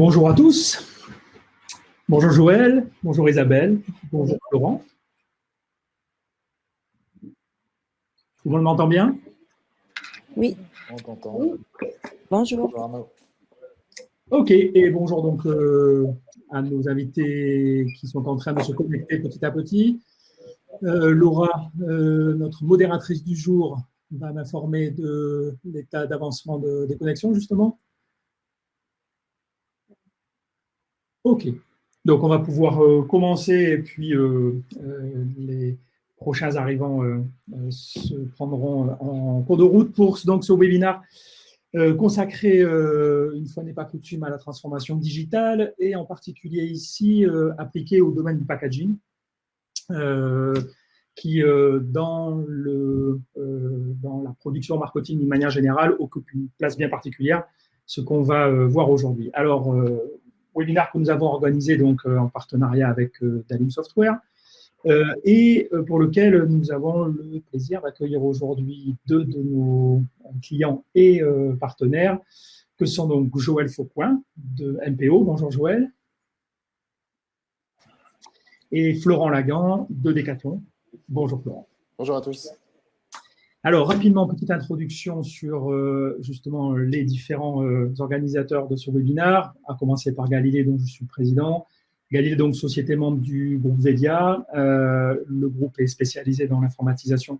Bonjour à tous. Bonjour Joël, bonjour Isabelle, bonjour Laurent. Tout le monde m'entend bien? Oui. On t'entend. Bonjour. Bonjour Arnaud. Ok, et bonjour donc à nos invités qui sont en train de se connecter petit à petit. Laura, notre modératrice du jour, va m'informer de l'état d'avancement des connexions justement. Ok, donc on va pouvoir commencer et puis les prochains arrivants se prendront en cours de route pour donc, ce webinaire consacré, une fois n'est pas coutume, à la transformation digitale et en particulier ici appliqué au domaine du packaging qui dans la production marketing d'une manière générale occupe une place bien particulière, ce qu'on va voir aujourd'hui. Alors, webinaire que nous avons organisé donc en partenariat avec Dalim Software et pour lequel nous avons le plaisir d'accueillir aujourd'hui deux de nos clients et partenaires, que sont donc Joël Faucoin de MPO. Bonjour Joël. Et Florent Lagan de Decathlon. Bonjour Florent. Bonjour à tous. Alors, rapidement, petite introduction sur justement les différents organisateurs de ce webinaire, à commencer par Galilée, dont je suis le président. Galilée, donc, société membre du groupe Vedia. Le groupe est spécialisé dans l'informatisation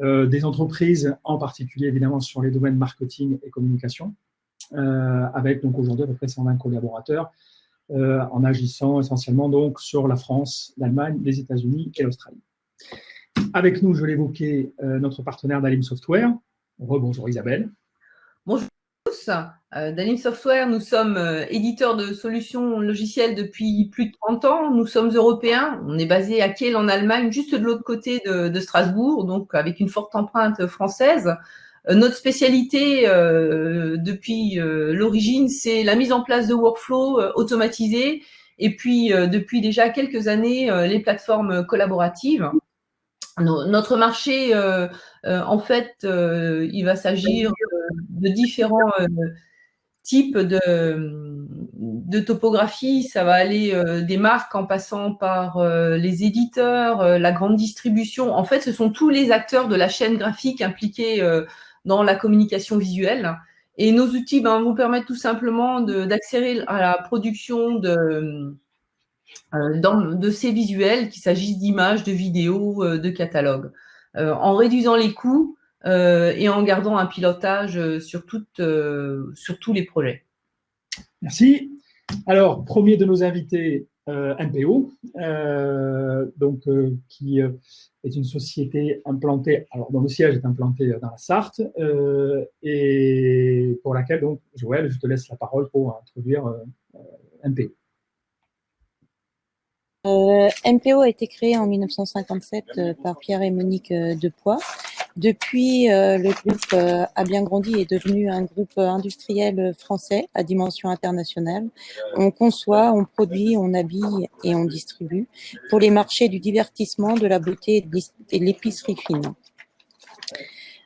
des entreprises, en particulier évidemment sur les domaines marketing et communication, avec donc aujourd'hui à peu près 120 collaborateurs, en agissant essentiellement donc sur la France, l'Allemagne, les États-Unis et l'Australie. Avec nous, je l'évoquais, notre partenaire Dalim Software. Rebonjour Isabelle. Bonjour à tous. Dalim Software, nous sommes éditeurs de solutions logicielles depuis plus de 30 ans. Nous sommes européens. On est basé à Kiel en Allemagne, juste de l'autre côté de Strasbourg, donc avec une forte empreinte française. Notre spécialité depuis l'origine, c'est la mise en place de workflows automatisés et puis depuis déjà quelques années, les plateformes collaboratives. Notre marché, en fait, il va s'agir de différents types de topographie. Ça va aller des marques en passant par les éditeurs, la grande distribution. En fait, ce sont tous les acteurs de la chaîne graphique impliqués dans la communication visuelle. Et nos outils vous permettent tout simplement d'accélérer à la production de ces visuels, qu'il s'agisse d'images, de vidéos, de catalogues, en réduisant les coûts et en gardant un pilotage sur tous les projets. Merci. Alors, premier de nos invités, MPO, qui est une société implantée, alors dont le siège est implanté dans la Sarthe, et pour laquelle, donc, Joël, je te laisse la parole pour introduire MPO. MPO a été créé en 1957 par Pierre et Monique Depoix. Depuis, le groupe a bien grandi et est devenu un groupe industriel français à dimension internationale. On conçoit, on produit, on habille et on distribue pour les marchés du divertissement, de la beauté et de l'épicerie fine.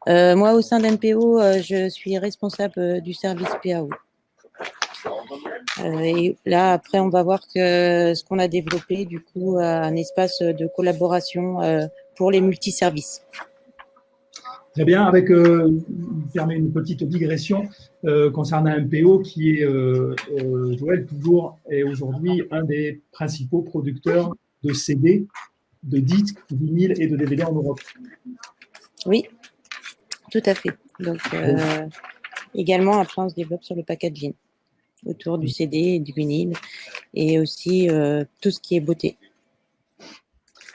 Moi, au sein d'MPO, je suis responsable du service PAO. Et là, après, on va voir que ce qu'on a développé, du coup, un espace de collaboration pour les multiservices. Très bien, avec permet une petite digression concernant MPO qui est, Joël, toujours et aujourd'hui un des principaux producteurs de CD, de disques, de vinyle et de DVD en Europe. Oui, tout à fait. Donc, également, après, on se développe sur le packaging autour du CD et du vinyle et aussi tout ce qui est beauté.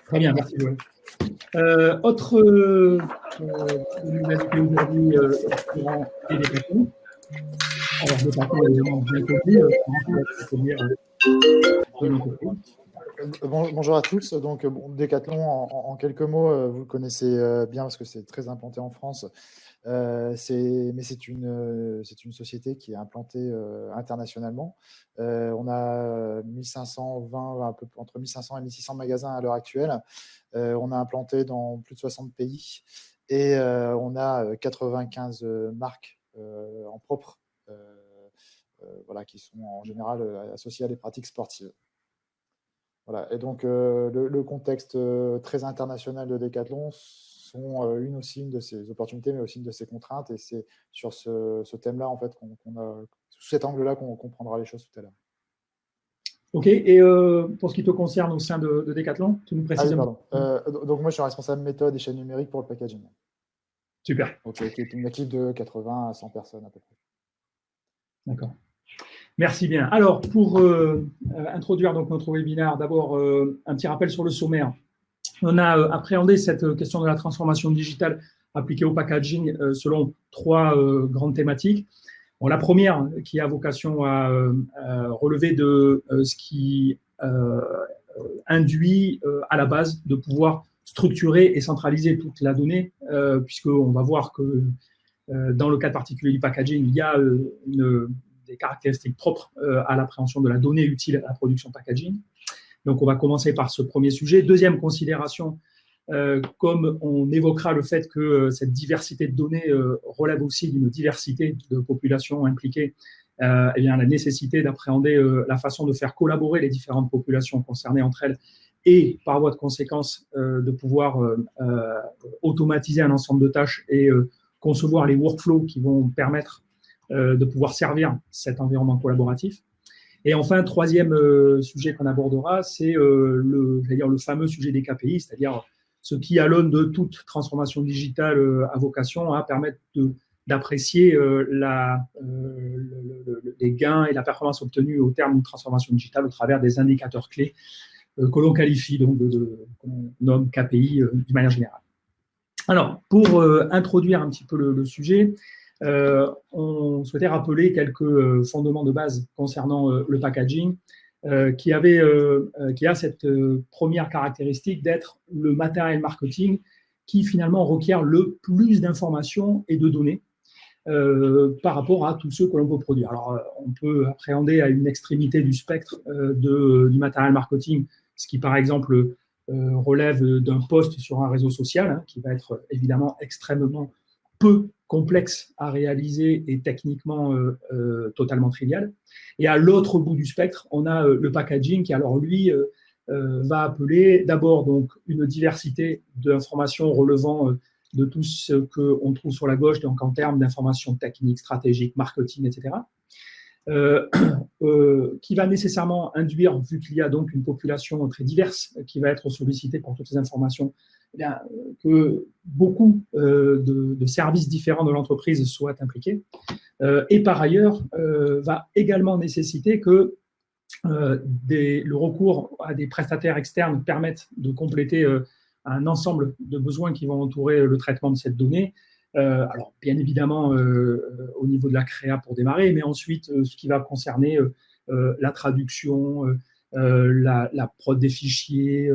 Très bien, merci Joël. Autre innovation aujourd'hui, Florent et Decathlon. Alors, Decathlon, évidemment, bien connu. Bonjour à tous. Donc, Decathlon, en quelques mots, vous le connaissez bien parce que c'est très implanté en France. Mais c'est une société qui est implantée internationalement. On a 1520, un peu entre 1500 et 1600 magasins à l'heure actuelle. On a implanté dans plus de 60 pays et on a 95 marques en propre voilà, qui sont en général associés à des pratiques sportives. Voilà. Et donc, le contexte très international de Decathlon sont une de ces opportunités, mais aussi une de ces contraintes. Et c'est sur ce thème-là, en fait, sous cet angle-là, qu'on comprendra les choses tout à l'heure. Ok, et pour ce qui te concerne au sein de Decathlon, tu nous précises? Ah oui, pardon. Donc, moi, je suis responsable méthode et chaîne numérique pour le packaging. Super. Donc, qui est une équipe de 80 à 100 personnes à peu près. D'accord. Merci bien. Alors, pour introduire donc notre webinaire, d'abord un petit rappel sur le sommaire. On a appréhendé cette question de la transformation digitale appliquée au packaging selon 3 grandes thématiques. Bon, la première, qui a vocation à relever de ce qui induit à la base de pouvoir structurer et centraliser toute la donnée, puisqu'on va voir que dans le cas particulier du packaging, il y a des caractéristiques propres à l'appréhension de la donnée utile à la production packaging. Donc, on va commencer par ce premier sujet. Deuxième considération, comme on évoquera le fait que cette diversité de données relève aussi d'une diversité de populations impliquées, eh bien, la nécessité d'appréhender la façon de faire collaborer les différentes populations concernées entre elles et, par voie de conséquence, de pouvoir automatiser un ensemble de tâches et concevoir les workflows qui vont permettre de pouvoir servir cet environnement collaboratif. Et enfin, troisième sujet qu'on abordera, c'est le fameux sujet des KPI, c'est-à-dire ce qui, à l'aune de toute transformation digitale, a vocation à permettre d'apprécier les gains et la performance obtenue au terme d'une transformation digitale au travers des indicateurs clés que l'on qualifie donc qu'on nomme KPI d'une manière générale. Alors, pour introduire un petit peu le sujet, on souhaitait rappeler quelques fondements de base concernant le packaging qui a cette première caractéristique d'être le matériel marketing qui finalement requiert le plus d'informations et de données par rapport à tous ceux que l'on peut produire. Alors, on peut appréhender à une extrémité du spectre du matériel marketing, ce qui par exemple relève d'un post sur un réseau social, hein, qui va être évidemment extrêmement peu complexe à réaliser et techniquement totalement trivial. Et à l'autre bout du spectre, on a le packaging qui, alors lui, va appeler d'abord donc une diversité d'informations relevant de tout ce qu'on trouve sur la gauche, donc en termes d'informations techniques, stratégiques, marketing, etc. Qui va nécessairement induire, vu qu'il y a donc une population très diverse qui va être sollicitée pour toutes ces informations, eh bien, que beaucoup de services différents de l'entreprise soient impliqués. Et par ailleurs, va également nécessiter que le recours à des prestataires externes permette de compléter un ensemble de besoins qui vont entourer le traitement de cette donnée. Alors, bien évidemment, au niveau de la créa pour démarrer, mais ensuite, ce qui va concerner la traduction, la prod des fichiers,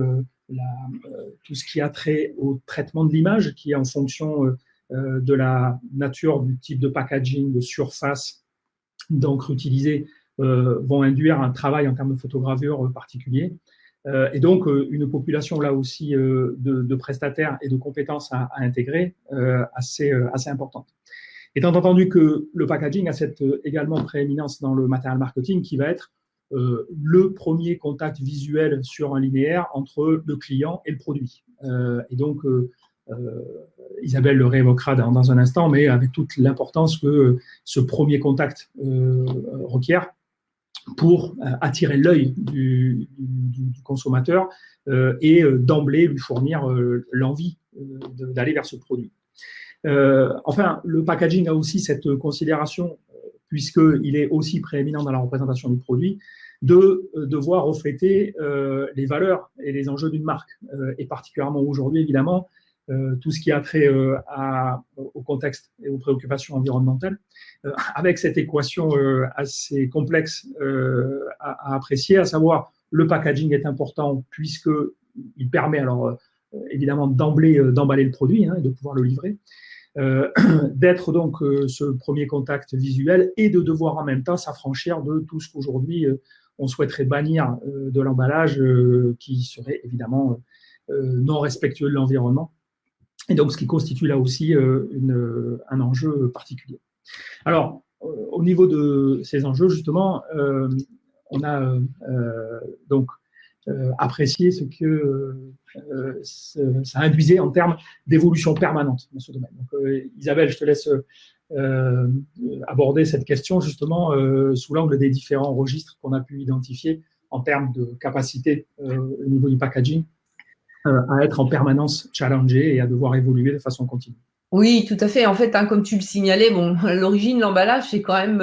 tout ce qui a trait au traitement de l'image, qui est en fonction de la nature du type de packaging, de surface d'encre utilisée, vont induire un travail en termes de photogravure particulier. Et donc, une population là aussi de prestataires et de compétences à intégrer assez importante. Étant entendu que le packaging a cette également prééminence dans le matériel marketing qui va être le premier contact visuel sur un linéaire entre le client et le produit. Et donc, Isabelle le réévoquera dans un instant, mais avec toute l'importance que ce premier contact requiert pour attirer l'œil du consommateur et d'emblée lui fournir l'envie d'aller vers ce produit. Enfin, le packaging a aussi cette considération, puisqu'il est aussi prééminent dans la représentation du produit, de devoir refléter les valeurs et les enjeux d'une marque, et particulièrement aujourd'hui, évidemment, tout ce qui a trait au contexte et aux préoccupations environnementales, avec cette équation assez complexe à apprécier, à savoir le packaging est important puisqu'il permet alors évidemment d'emblée d'emballer le produit, hein, et de pouvoir le livrer, d'être donc ce premier contact visuel et de devoir en même temps s'affranchir de tout ce qu'aujourd'hui on souhaiterait bannir de l'emballage qui serait évidemment non respectueux de l'environnement. Et donc, ce qui constitue là aussi un enjeu particulier. Alors, au niveau de ces enjeux, justement, on a donc apprécié ce que ça induisait en termes d'évolution permanente dans ce domaine. Donc, Isabelle, je te laisse aborder cette question justement sous l'angle des différents registres qu'on a pu identifier en termes de capacité au niveau du packaging à être en permanence challengé et à devoir évoluer de façon continue. Oui, tout à fait. En fait, hein, comme tu le signalais, bon, l'origine, l'emballage, c'est quand même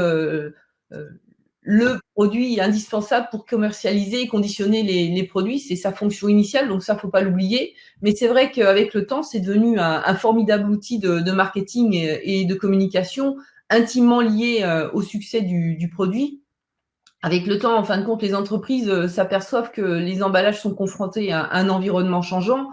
le produit indispensable pour commercialiser et conditionner les produits. C'est sa fonction initiale, donc ça, faut pas l'oublier. Mais c'est vrai qu'avec le temps, c'est devenu un formidable outil de marketing et de communication intimement lié au succès du produit. Avec le temps, en fin de compte, les entreprises s'aperçoivent que les emballages sont confrontés à un environnement changeant,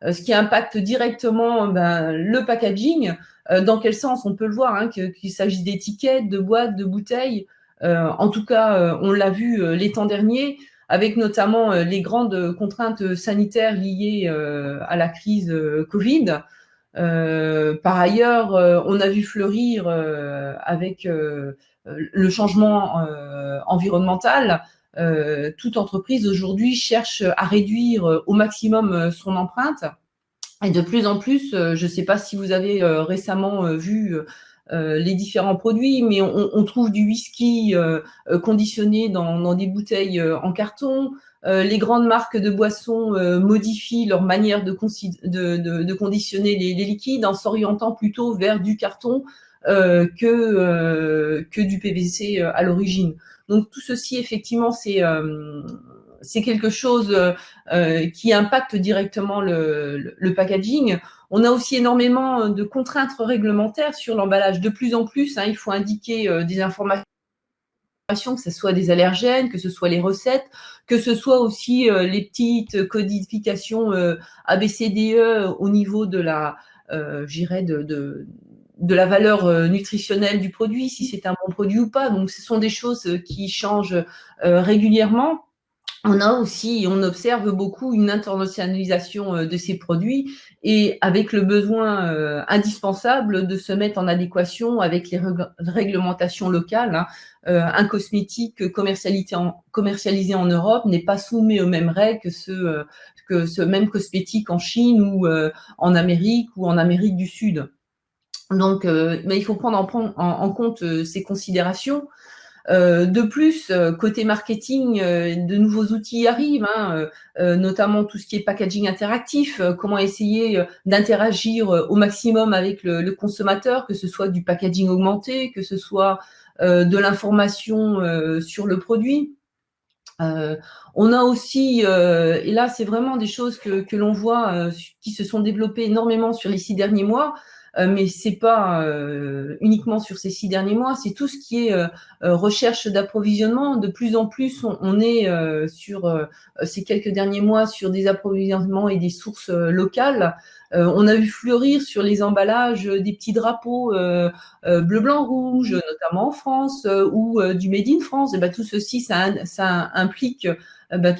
ce qui impacte directement le packaging. Dans quel sens? On peut le voir, hein, qu'il s'agisse d'étiquettes, de boîtes, de bouteilles. En tout cas, on l'a vu l'été dernier, avec notamment les grandes contraintes sanitaires liées à la crise Covid. Par ailleurs, on a vu fleurir avec le changement environnemental. Toute entreprise aujourd'hui cherche à réduire au maximum son empreinte. Et de plus en plus, je ne sais pas si vous avez récemment vu les différents produits, mais on trouve du whisky conditionné dans des bouteilles en carton. Les grandes marques de boissons modifient leur manière de conditionner les liquides en s'orientant plutôt vers du carton que du PVC à l'origine. Donc tout ceci, effectivement, c'est quelque chose qui impacte directement le packaging. On a aussi énormément de contraintes réglementaires sur l'emballage. De plus en plus, hein, il faut indiquer des informations, que ce soit des allergènes, que ce soit les recettes, que ce soit aussi les petites codifications ABCDE au niveau de la, j'irais de la valeur nutritionnelle du produit, si c'est un bon produit ou pas. Donc, ce sont des choses qui changent régulièrement. On a aussi, on observe beaucoup une internationalisation de ces produits et avec le besoin indispensable de se mettre en adéquation avec les réglementations locales. Hein. Un cosmétique commercialisé en Europe n'est pas soumis aux mêmes règles que ce même cosmétique en Chine ou en Amérique ou en Amérique du Sud. Donc, mais il faut prendre en compte ces considérations. De plus, côté marketing, de nouveaux outils arrivent, hein, notamment tout ce qui est packaging interactif, comment essayer d'interagir au maximum avec le consommateur, que ce soit du packaging augmenté, que ce soit de l'information sur le produit. On a aussi, et là c'est vraiment des choses que l'on voit qui se sont développées énormément sur les 6 derniers mois, mais c'est pas uniquement sur ces 6 derniers mois, c'est tout ce qui est recherche d'approvisionnement. De plus en plus, on est sur ces quelques derniers mois sur des approvisionnements et des sources locales. On a vu fleurir sur les emballages des petits drapeaux bleu, blanc, rouge, notamment en France, ou du Made in France. Et ben, tout ceci, ça implique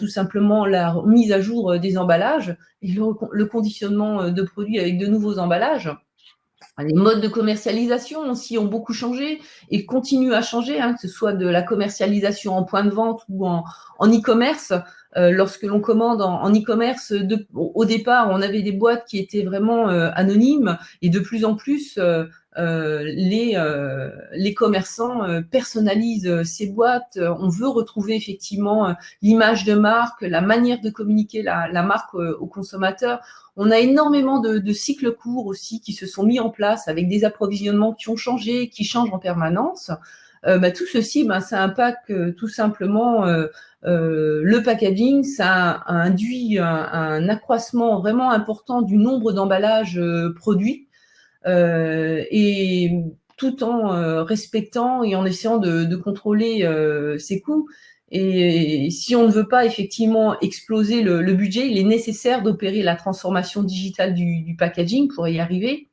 tout simplement la mise à jour des emballages et le conditionnement de produits avec de nouveaux emballages. Les modes de commercialisation aussi ont beaucoup changé et continuent à changer, hein, que ce soit de la commercialisation en point de vente ou en e-commerce. Lorsque l'on commande en e-commerce, au départ, on avait des boîtes qui étaient vraiment anonymes et de plus en plus, les commerçants personnalisent ces boîtes. On veut retrouver effectivement l'image de marque, la manière de communiquer la marque aux consommateurs. On a énormément de cycles courts aussi qui se sont mis en place avec des approvisionnements qui ont changé, qui changent en permanence. Tout ceci, ça impacte tout simplement le packaging. Ça induit un accroissement vraiment important du nombre d'emballages produits et tout en respectant et en essayant de contrôler ses coûts. Et si on ne veut pas effectivement exploser le budget, il est nécessaire d'opérer la transformation digitale du packaging pour y arriver.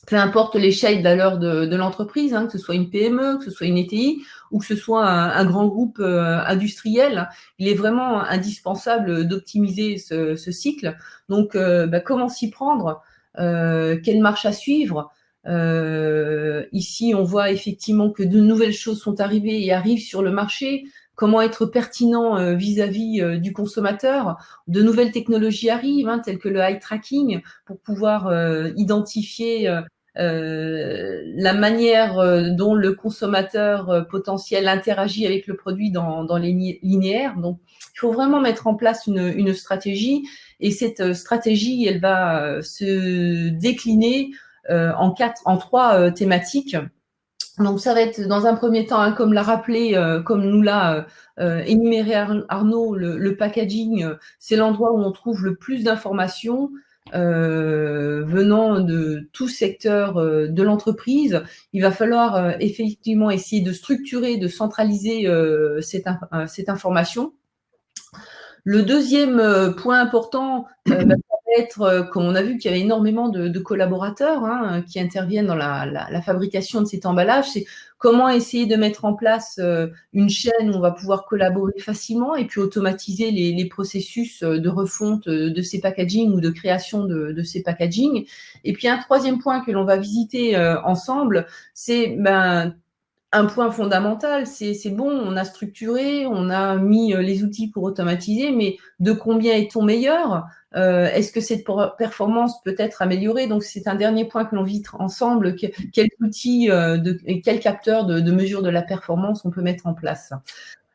Peu importe l'échelle d'ailleurs de l'entreprise, hein, que ce soit une PME, que ce soit une ETI ou que ce soit un grand groupe industriel, il est vraiment indispensable d'optimiser ce cycle. Donc, comment s'y prendre, quelle marche à suivre? Ici, on voit effectivement que de nouvelles choses sont arrivées et arrivent sur le marché. Comment être pertinent vis-à-vis du consommateur. De nouvelles technologies arrivent, telles que le eye tracking, pour pouvoir identifier la manière dont le consommateur potentiel interagit avec le produit dans les linéaires. Donc, il faut vraiment mettre en place une stratégie, et cette stratégie, elle va se décliner en trois thématiques. Donc, ça va être dans un premier temps, comme l'a rappelé, comme nous l'a énuméré Arnaud, le packaging, c'est l'endroit où on trouve le plus d'informations venant de tout secteur de l'entreprise. Il va falloir effectivement essayer de structurer, de centraliser cette information. Le deuxième point important, ça va être, comme on a vu qu'il y avait énormément de collaborateurs qui interviennent dans la fabrication de cet emballage, c'est comment essayer de mettre en place une chaîne où on va pouvoir collaborer facilement et puis automatiser les processus de refonte de ces packaging ou de création de ces packaging. Et puis un troisième point que l'on va visiter ensemble, c'est un point fondamental, c'est bon, on a structuré, on a mis les outils pour automatiser, mais de combien est-on meilleur? Est-ce que cette performance peut être améliorée? Donc, c'est un dernier point que l'on vit ensemble. Quels outils et quels capteurs de mesure de la performance on peut mettre en place?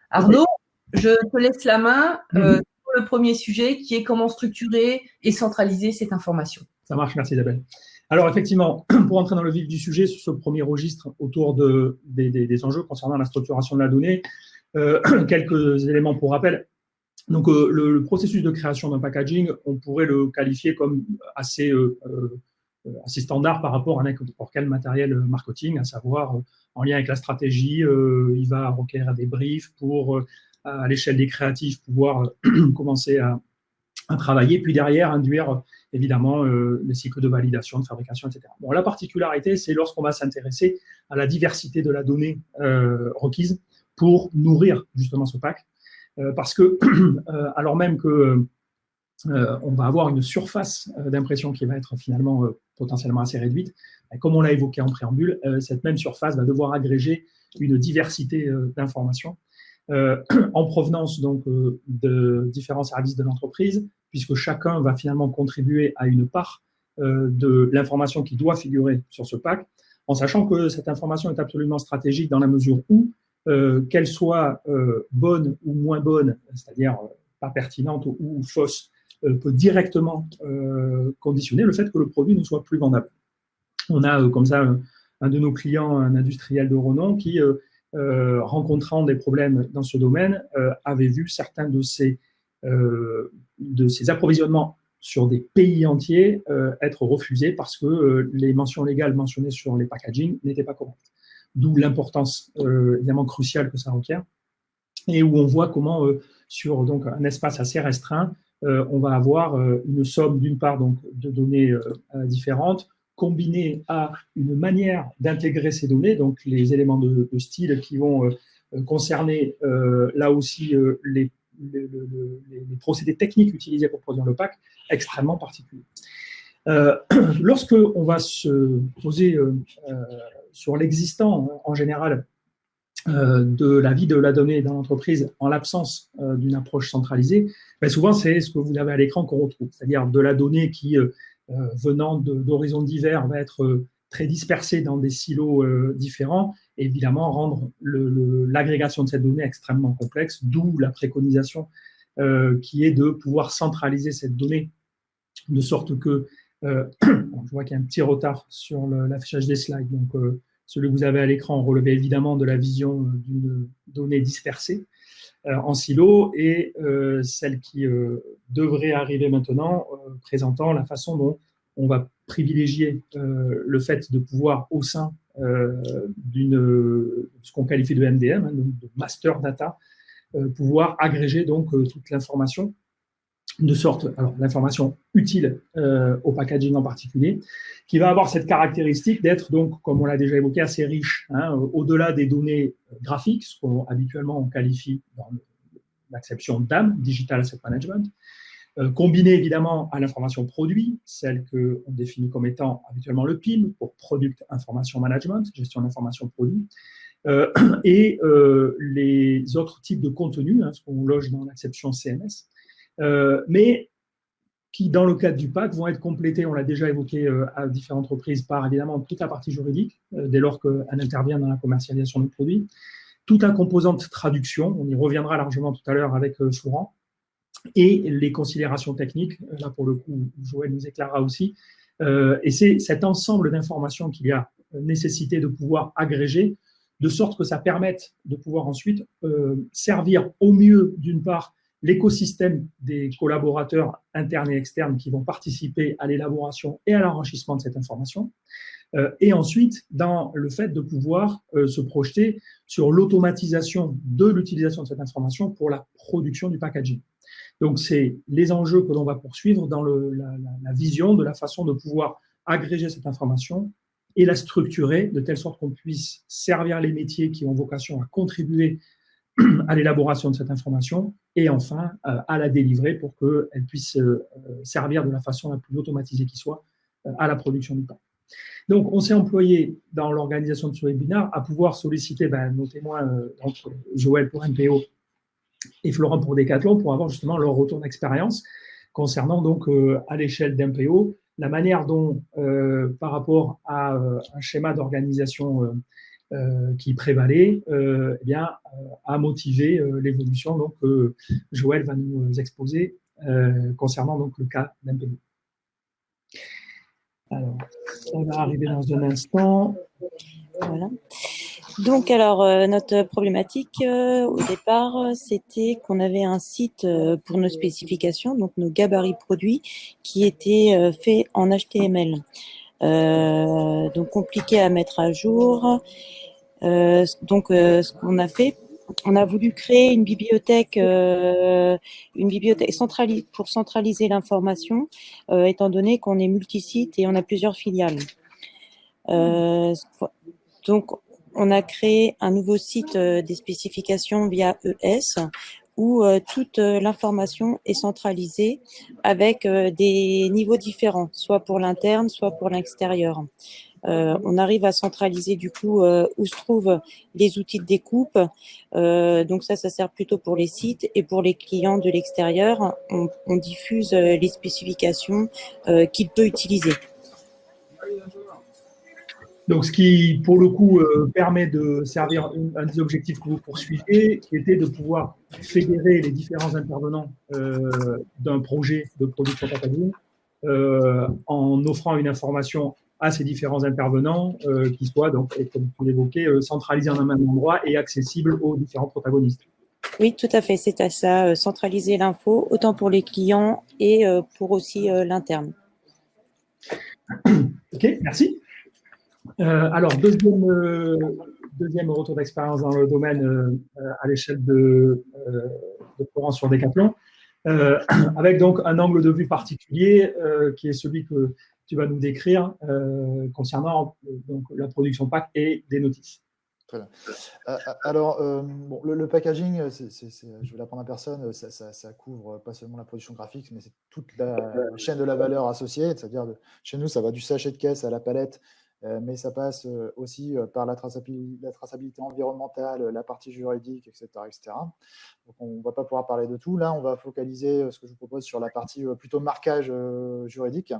Arnaud, je te laisse la main sur le premier sujet, qui est comment structurer et centraliser cette information. Ça marche, merci Isabelle. Alors effectivement, pour entrer dans le vif du sujet, sur ce premier registre autour des enjeux concernant la structuration de la donnée, quelques éléments pour rappel. Donc le processus de création d'un packaging, on pourrait le qualifier comme assez standard par rapport à n'importe quel matériel marketing, à savoir en lien avec la stratégie, il va requérir des briefs pour, à l'échelle des créatifs, pouvoir commencer à travailler, puis derrière induire évidemment les cycles de validation, de fabrication, etc. Bon, la particularité, c'est lorsqu'on va s'intéresser à la diversité de la donnée requise pour nourrir justement ce pack, parce que alors même que on va avoir une surface d'impression qui va être finalement potentiellement assez réduite, comme on l'a évoqué en préambule, cette même surface va devoir agréger une diversité d'informations en provenance donc de différents services de l'entreprise, puisque chacun va finalement contribuer à une part de l'information qui doit figurer sur ce pack, en sachant que cette information est absolument stratégique dans la mesure où, qu'elle soit bonne ou moins bonne, c'est-à-dire pas pertinente ou fausse, peut directement conditionner le fait que le produit ne soit plus vendable. On a comme ça un de nos clients, un industriel de renom, qui rencontrant des problèmes dans ce domaine, avait vu certains de ces approvisionnements sur des pays entiers être refusés parce que les mentions légales mentionnées sur les packaging n'étaient pas correctes. D'où l'importance évidemment cruciale que ça requiert, et où on voit comment sur donc un espace assez restreint, on va avoir une somme d'une part donc de données différentes, combiné à une manière d'intégrer ces données, donc les éléments de style qui vont concerner là aussi les procédés techniques utilisés pour produire le pack, extrêmement particuliers. Lorsque on va se poser sur l'existant en général de la vie de la donnée dans l'entreprise en l'absence d'une approche centralisée, ben souvent c'est ce que vous avez à l'écran qu'on retrouve, c'est-à-dire de la donnée qui venant d'horizons divers va être très dispersée dans des silos différents, et évidemment rendre l'agrégation de cette donnée extrêmement complexe, d'où la préconisation qui est de pouvoir centraliser cette donnée de sorte que, je vois qu'il y a un petit retard sur l'affichage des slides, donc celui que vous avez à l'écran relevait évidemment de la vision d'une donnée dispersée en silo, et celle qui devrait arriver maintenant, présentant la façon dont on va privilégier le fait de pouvoir, au sein ce qu'on qualifie de MDM, de master data, pouvoir agréger donc toute l'information, de sorte, alors l'information utile au packaging en particulier, qui va avoir cette caractéristique d'être donc, comme on l'a déjà évoqué, assez riche, au-delà des données graphiques, ce qu'on habituellement on qualifie dans l'acception DAM, Digital Asset Management, combinée évidemment à l'information produit, celle qu'on définit comme étant habituellement le PIM, pour Product Information Management, gestion d'information produit, et les autres types de contenus, ce qu'on loge dans l'acception CMS, mais qui, dans le cadre du PAC, vont être complétés, on l'a déjà évoqué à différentes reprises, par évidemment toute la partie juridique, dès lors qu'elle intervient dans la commercialisation du produit, toute la composante traduction, on y reviendra largement tout à l'heure avec Florent, et les considérations techniques, là pour le coup, Joël nous éclairera aussi, et c'est cet ensemble d'informations qu'il y a nécessité de pouvoir agréger, de sorte que ça permette de pouvoir ensuite servir au mieux, d'une part, l'écosystème des collaborateurs internes et externes qui vont participer à l'élaboration et à l'enrichissement de cette information, et ensuite dans le fait de pouvoir se projeter sur l'automatisation de l'utilisation de cette information pour la production du packaging. Donc, c'est les enjeux que l'on va poursuivre dans la vision de la façon de pouvoir agréger cette information et la structurer de telle sorte qu'on puisse servir les métiers qui ont vocation à contribuer à l'élaboration de cette information et enfin à la délivrer pour qu'elle puisse servir de la façon la plus automatisée qui soit à la production du pain. Donc, on s'est employé dans l'organisation de ce webinaire à pouvoir solliciter nos témoins, Joël pour MPO et Florent pour Decathlon, pour avoir justement leur retour d'expérience concernant donc à l'échelle d'MPO la manière dont, par rapport à un schéma d'organisation qui prévalait, a motivé l'évolution. Donc, Joël va nous exposer concernant donc le cas d'MPO. Alors, ça va arriver dans un instant. Voilà. Donc, alors, notre problématique au départ, c'était qu'on avait un site pour nos spécifications, donc nos gabarits produits, qui étaient faits en HTML. Donc, compliqué à mettre à jour. Ce qu'on a fait, on a voulu créer une bibliothèque pour centraliser l'information, étant donné qu'on est multisite et on a plusieurs filiales. Donc, on a créé un nouveau site des spécifications via ES où toute l'information est centralisée avec des niveaux différents, soit pour l'interne, soit pour l'extérieur. On arrive à centraliser du coup où se trouvent les outils de découpe. Donc ça sert plutôt pour les sites et pour les clients de l'extérieur, on diffuse les spécifications qu'il peut utiliser. Donc, ce qui, pour le coup, permet de servir un des objectifs que vous poursuiviez, qui était de pouvoir fédérer les différents intervenants d'un projet de production packaging en offrant une information à ces différents intervenants qui soit, donc, comme vous l'évoquez, centralisée en un même endroit et accessible aux différents protagonistes. Oui, tout à fait, c'est à ça, centraliser l'info, autant pour les clients et pour aussi l'interne. OK, merci. Alors, deuxième retour d'expérience dans le domaine à l'échelle de Florent sur Decathlon, avec donc un angle de vue particulier qui est celui que tu vas nous décrire concernant donc, la production PAC et des notices. Très bien. Alors, bon, le packaging, je vais l'apprendre à personne, ça couvre pas seulement la production graphique, mais c'est toute la chaîne de la valeur associée, c'est-à-dire chez nous, ça va du sachet de caisse à la palette, mais ça passe aussi par la traçabilité environnementale, la partie juridique, etc., etc. Donc, on ne va pas pouvoir parler de tout. Là, on va focaliser ce que je vous propose sur la partie plutôt marquage juridique.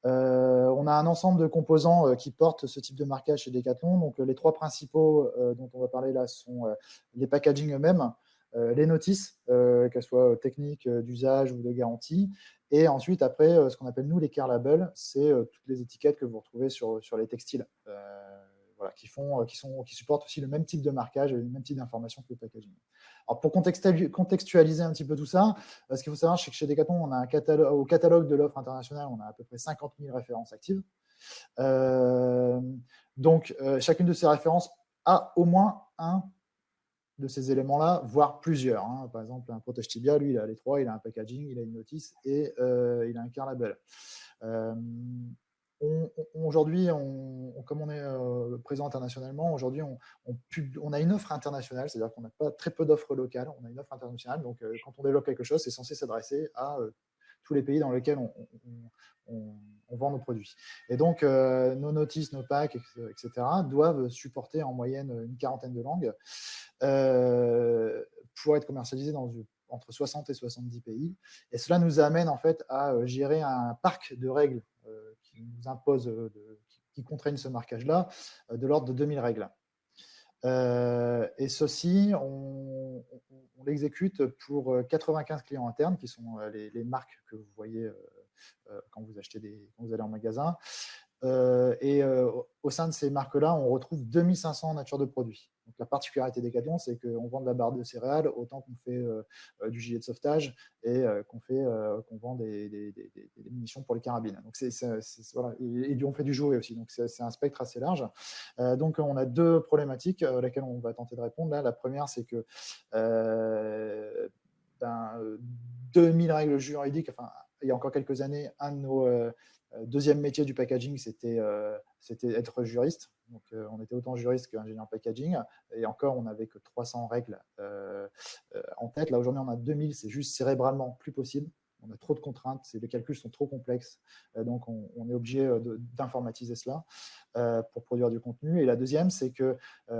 On a un ensemble de composants qui portent ce type de marquage chez Decathlon. Donc, les trois principaux dont on va parler là sont les packaging eux-mêmes, les notices, qu'elles soient techniques, d'usage ou de garantie. Et ensuite, après, ce qu'on appelle nous les care labels, c'est toutes les étiquettes que vous retrouvez sur les textiles, voilà, qui supportent aussi le même type de marquage et le même type d'information que le packaging. Alors, pour contextualiser un petit peu tout ça, ce qu'il faut savoir, c'est que chez Decathlon, on a au catalogue de l'offre internationale, on a à peu près 50 000 références actives. Donc, chacune de ces références a au moins un de ces éléments-là, voire plusieurs. Hein. Par exemple, un protège tibia, lui, il a les trois, il a un packaging, il a une notice et il a un care label. Aujourd'hui, on comme on est présent internationalement, aujourd'hui, on a une offre internationale, c'est-à-dire qu'on n'a pas très peu d'offres locales, on a une offre internationale. Donc, quand on développe quelque chose, c'est censé s'adresser à tous les pays dans lesquels on vend nos produits. Et donc, nos notices, nos packs, etc., doivent supporter en moyenne une quarantaine de langues pour être commercialisés entre 60 et 70 pays. Et cela nous amène en fait à gérer un parc de règles qui nous impose, qui contraignent ce marquage-là, de l'ordre de 2000 règles. Et ceci, on l'exécute pour 95 clients internes, qui sont les marques que vous voyez quand vous allez en magasin. Et au sein de ces marques-là, on retrouve 2500 natures de produits. Donc, la particularité des Decathlon, c'est qu'on vend de la barre de céréales autant qu'on fait du gilet de sauvetage et qu'on vend des munitions pour les carabines. Donc, voilà. Et on fait du jouet aussi. Donc, c'est un spectre assez large. Donc, on a deux problématiques à laquelle on va tenter de répondre. Là, la première, c'est que 2000 règles juridiques, enfin, il y a encore quelques années, un de nos deuxième métier du packaging, c'était être juriste. Donc, on était autant juriste qu'ingénieur packaging. Et encore, on n'avait que 300 règles en tête. Là, aujourd'hui, on a 2000. C'est juste cérébralement plus possible. On a trop de contraintes. Les calculs sont trop complexes. Donc, on est obligé d'informatiser cela pour produire du contenu. Et la deuxième, c'est que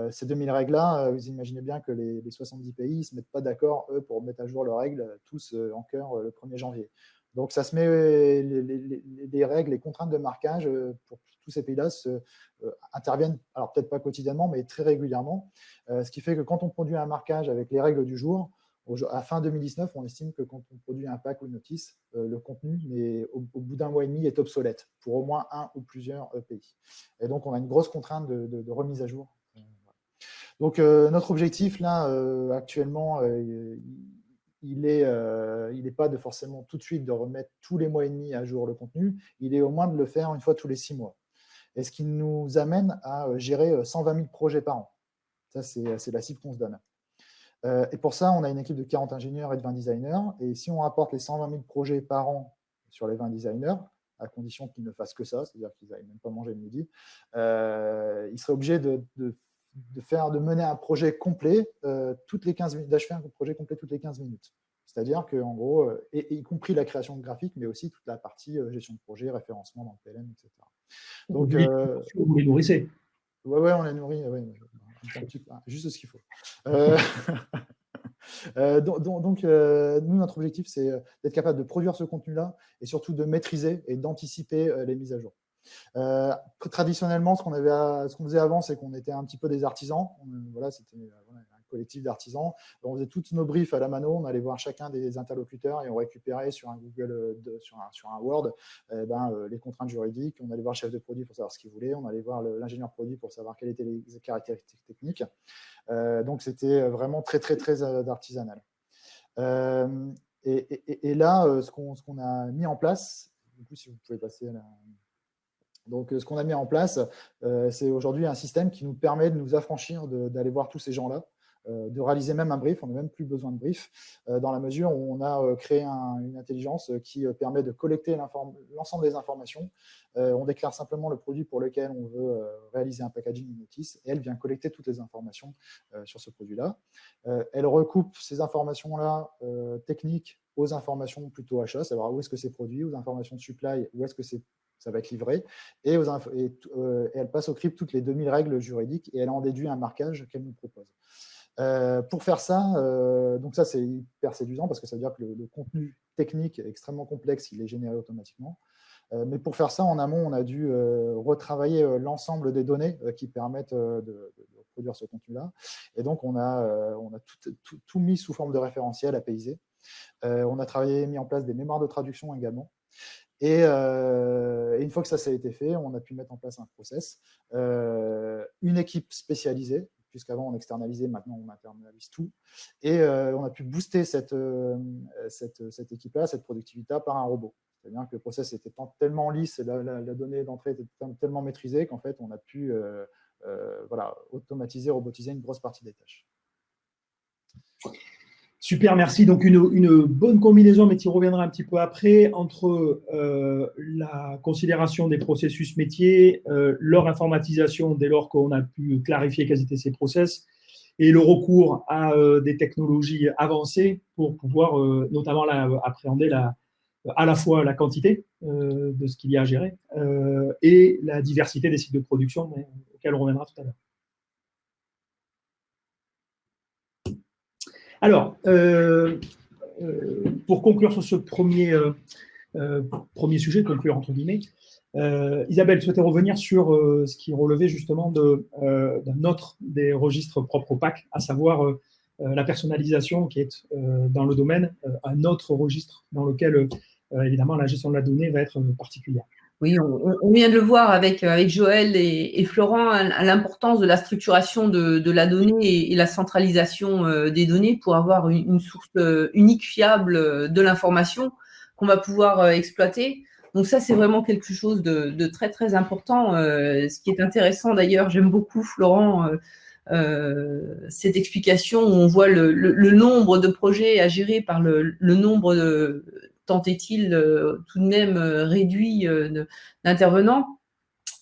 ces 2000 règles-là, vous imaginez bien que les 70 pays ne se mettent pas d'accord, eux, pour mettre à jour leurs règles, tous en cœur le 1er janvier. Donc, ça se met les règles, les contraintes de marquage pour tous ces pays-là interviennent, alors peut-être pas quotidiennement, mais très régulièrement. Ce qui fait que quand on produit un marquage avec les règles du jour, à fin 2019, on estime que quand on produit un pack ou une notice, le contenu, au bout d'un mois et demi, est obsolète pour au moins un ou plusieurs pays. Et donc, on a une grosse contrainte de remise à jour. Donc, notre objectif, là, actuellement, il n'est pas de forcément tout de suite de remettre tous les mois et demi à jour le contenu, il est au moins de le faire une fois tous les 6 mois. Et ce qui nous amène à gérer 120 000 projets par an. Ça, c'est la cible qu'on se donne. Et pour ça, on a une équipe de 40 ingénieurs et de 20 designers. Et si on rapporte les 120 000 projets par an sur les 20 designers, à condition qu'ils ne fassent que ça, c'est-à-dire qu'ils n'aillent même pas manger le midi, ils seraient obligés de mener un projet complet toutes les 15 minutes, d'achever un projet complet toutes les 15 minutes. C'est-à-dire qu'en gros, y compris la création de graphiques, mais aussi toute la partie gestion de projet, référencement dans le PLM, etc. Donc, vous les nourrissez. Ouais, on les nourrit, juste ce qu'il faut. Donc, nous, notre objectif, c'est d'être capable de produire ce contenu-là et surtout de maîtriser et d'anticiper les mises à jour. Traditionnellement, ce qu'on faisait avant, c'est qu'on était un petit peu des artisans. Voilà, c'était un collectif d'artisans. On faisait toutes nos briefs à la mano. On allait voir chacun des interlocuteurs et on récupérait sur un Google, sur un Word, les contraintes juridiques. On allait voir le chef de produit pour savoir ce qu'il voulait. On allait voir l'ingénieur produit pour savoir quelles étaient les caractéristiques techniques. Donc, c'était vraiment très, très, très artisanal. Et là, ce qu'on a mis en place, du coup, si vous pouvez passer à la... Donc, ce qu'on a mis en place, c'est aujourd'hui un système qui nous permet de nous affranchir d'aller voir tous ces gens-là, de réaliser même un brief. On n'a même plus besoin de brief, dans la mesure où on a créé une intelligence qui permet de collecter l'ensemble des informations. On déclare simplement le produit pour lequel on veut réaliser un packaging, une notice, et elle vient collecter toutes les informations sur ce produit-là. Elle recoupe ces informations-là techniques aux informations plutôt achats, savoir où est-ce que c'est produit, aux informations de supply, où est-ce que ça va être livré, et elle passe au crible toutes les 2000 règles juridiques, et elle en déduit un marquage qu'elle nous propose. Pour faire ça, donc ça c'est hyper séduisant parce que ça veut dire que le contenu technique est extrêmement complexe, il est généré automatiquement. Mais pour faire ça, en amont, on a dû retravailler l'ensemble des données qui permettent de produire ce contenu-là. Et donc, on a tout mis sous forme de référentiel apaisé. On a mis en place des mémoires de traduction également. Et une fois que ça a été fait, on a pu mettre en place un process, une équipe spécialisée, puisqu'avant on externalisait, maintenant on internalise tout, et on a pu booster cette équipe-là, cette productivité par un robot. C'est-à-dire que le process était tellement lisse et la donnée d'entrée était tellement maîtrisée qu'en fait on a pu automatiser, robotiser une grosse partie des tâches. Super, merci. Donc, une bonne combinaison, mais tu y reviendras un petit peu après, entre la considération des processus métiers, leur informatisation dès lors qu'on a pu clarifier quels étaient ces process, et le recours à des technologies avancées pour pouvoir notamment appréhender à la fois la quantité de ce qu'il y a à gérer et la diversité des sites de production, mais auquel on reviendra tout à l'heure. Alors, pour conclure sur ce premier sujet, conclure entre guillemets, Isabelle souhaitait revenir sur ce qui relevait justement d'un autre des registres propres au PAC, à savoir la personnalisation qui est dans le domaine un autre registre dans lequel évidemment la gestion de la donnée va être particulière. Oui, on vient de le voir avec Joël et Florent, l'importance de la structuration de la donnée et la centralisation des données pour avoir une source unique, fiable de l'information qu'on va pouvoir exploiter. Donc ça, c'est vraiment quelque chose de très, très important. Ce qui est intéressant d'ailleurs, j'aime beaucoup, Florent, cette explication où on voit le nombre de projets à gérer par le nombre de tant est-il tout de même réduit d'intervenants.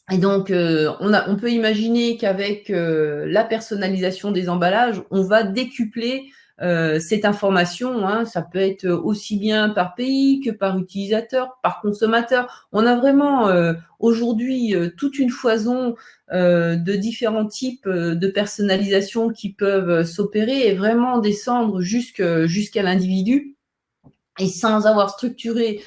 Et donc, on peut imaginer qu'avec la personnalisation des emballages, on va décupler cette information. Hein. Ça peut être aussi bien par pays que par utilisateur, par consommateur. On a vraiment aujourd'hui toute une foison de différents types de personnalisation qui peuvent s'opérer et vraiment descendre jusqu'à l'individu. Et sans avoir structuré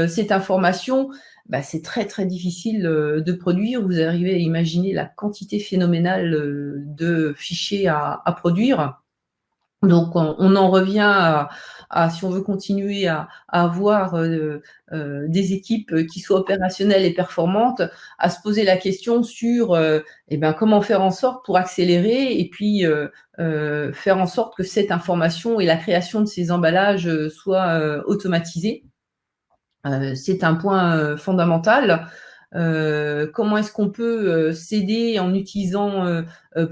cette information, bah, c'est très, très difficile de produire. Vous arrivez à imaginer la quantité phénoménale de fichiers à produire. Donc, on en revient à si on veut continuer à avoir des équipes qui soient opérationnelles et performantes, à se poser la question sur comment faire en sorte pour accélérer et puis faire en sorte que cette information et la création de ces emballages soient automatisées. C'est un point fondamental. Comment est-ce qu'on peut s'aider en utilisant,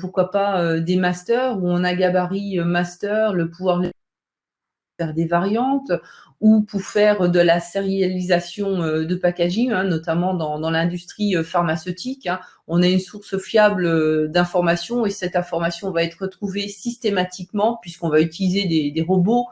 pourquoi pas, des masters où on a gabarit master, le pouvoir faire des variantes ou pour faire de la sérialisation de packaging, hein, notamment dans l'industrie pharmaceutique. Hein. On a une source fiable d'informations et cette information va être retrouvée systématiquement puisqu'on va utiliser des robots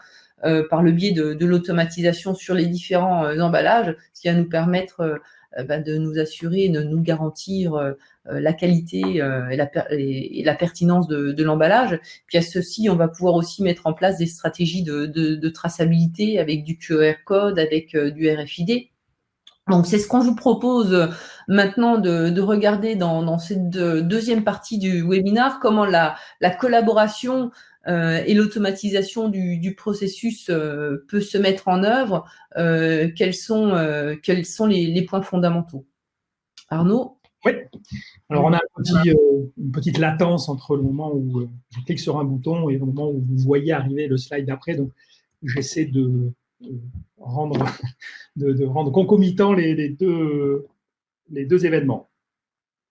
par le biais de l'automatisation sur les différents emballages, ce qui va nous permettre de nous assurer, de nous garantir la qualité et la pertinence de l'emballage. Puis à ceci, on va pouvoir aussi mettre en place des stratégies de traçabilité avec du QR code, avec du RFID. Donc, c'est ce qu'on vous propose maintenant de regarder dans cette deuxième partie du webinaire, comment la collaboration et l'automatisation du processus peut se mettre en œuvre, quels sont les points fondamentaux. Arnaud ? Oui. Alors, on a une petite latence entre le moment où je clique sur un bouton et le moment où vous voyez arriver le slide d'après. Donc, j'essaie de rendre concomitants les deux événements.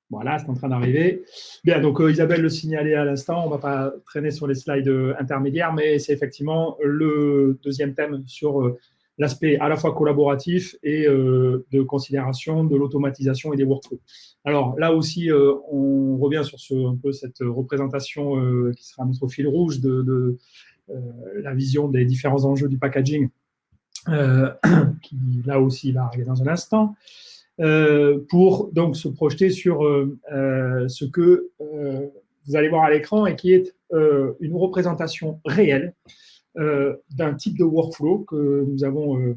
Voilà, c'est en train d'arriver. Bien, donc Isabelle le signalait à l'instant, on ne va pas traîner sur les slides intermédiaires, mais c'est effectivement le deuxième thème sur l'aspect à la fois collaboratif et de considération de l'automatisation et des workflows. Alors là aussi, on revient sur un peu cette représentation qui sera notre fil rouge de la vision des différents enjeux du packaging, qui là aussi va arriver dans un instant. Pour donc se projeter sur ce que vous allez voir à l'écran et qui est une représentation réelle d'un type de workflow que nous avons,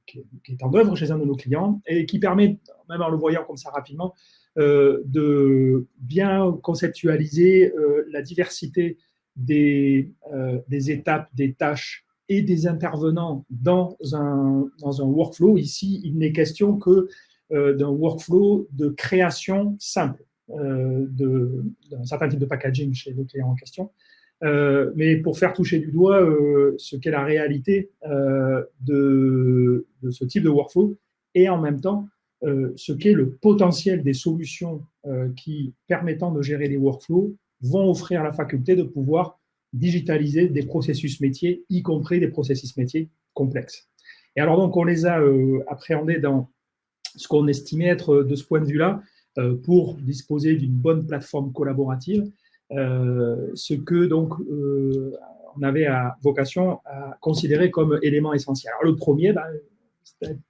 qui est en œuvre chez un de nos clients et qui permet, même en le voyant comme ça rapidement, de bien conceptualiser la diversité des étapes, des tâches et des intervenants dans un workflow. Ici, il n'est question que d'un workflow de création simple d'un certain type de packaging chez le client en question. Mais pour faire toucher du doigt ce qu'est la réalité de ce type de workflow et en même temps ce qu'est le potentiel des solutions qui, permettant de gérer les workflows, vont offrir la faculté de pouvoir digitaliser des processus métiers, y compris des processus métiers complexes. Et alors donc, on les a appréhendés dans ce qu'on estimait être, de ce point de vue-là, pour disposer d'une bonne plateforme collaborative, ce que donc on avait vocation à considérer comme élément essentiel. Alors, le premier,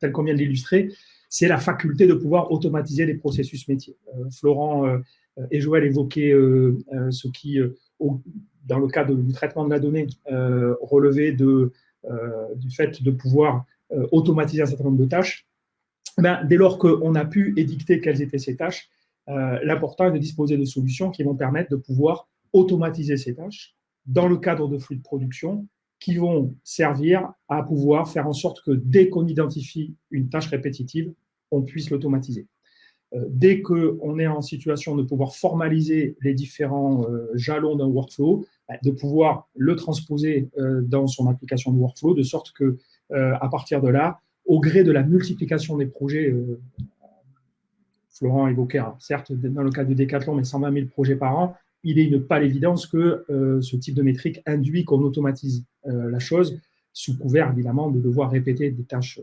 tel qu'on vient de l'illustrer, c'est la faculté de pouvoir automatiser les processus métiers. Florent et Joël évoquaient ce qui, dans le cadre du traitement de la donnée, relevait du fait de pouvoir automatiser un certain nombre de tâches. Dès lors qu'on a pu édicter quelles étaient ces tâches, l'important est de disposer de solutions qui vont permettre de pouvoir automatiser ces tâches dans le cadre de flux de production qui vont servir à pouvoir faire en sorte que dès qu'on identifie une tâche répétitive, on puisse l'automatiser. Dès qu'on est en situation de pouvoir formaliser les différents jalons d'un workflow, de pouvoir le transposer dans son application de workflow, de sorte que, à partir de là, au gré de la multiplication des projets, Florent évoquait, certes, dans le cas de Decathlon, mais 120 000 projets par an, il est pas l'évidence que ce type de métrique induit qu'on automatise la chose, sous couvert, évidemment, de devoir répéter des tâches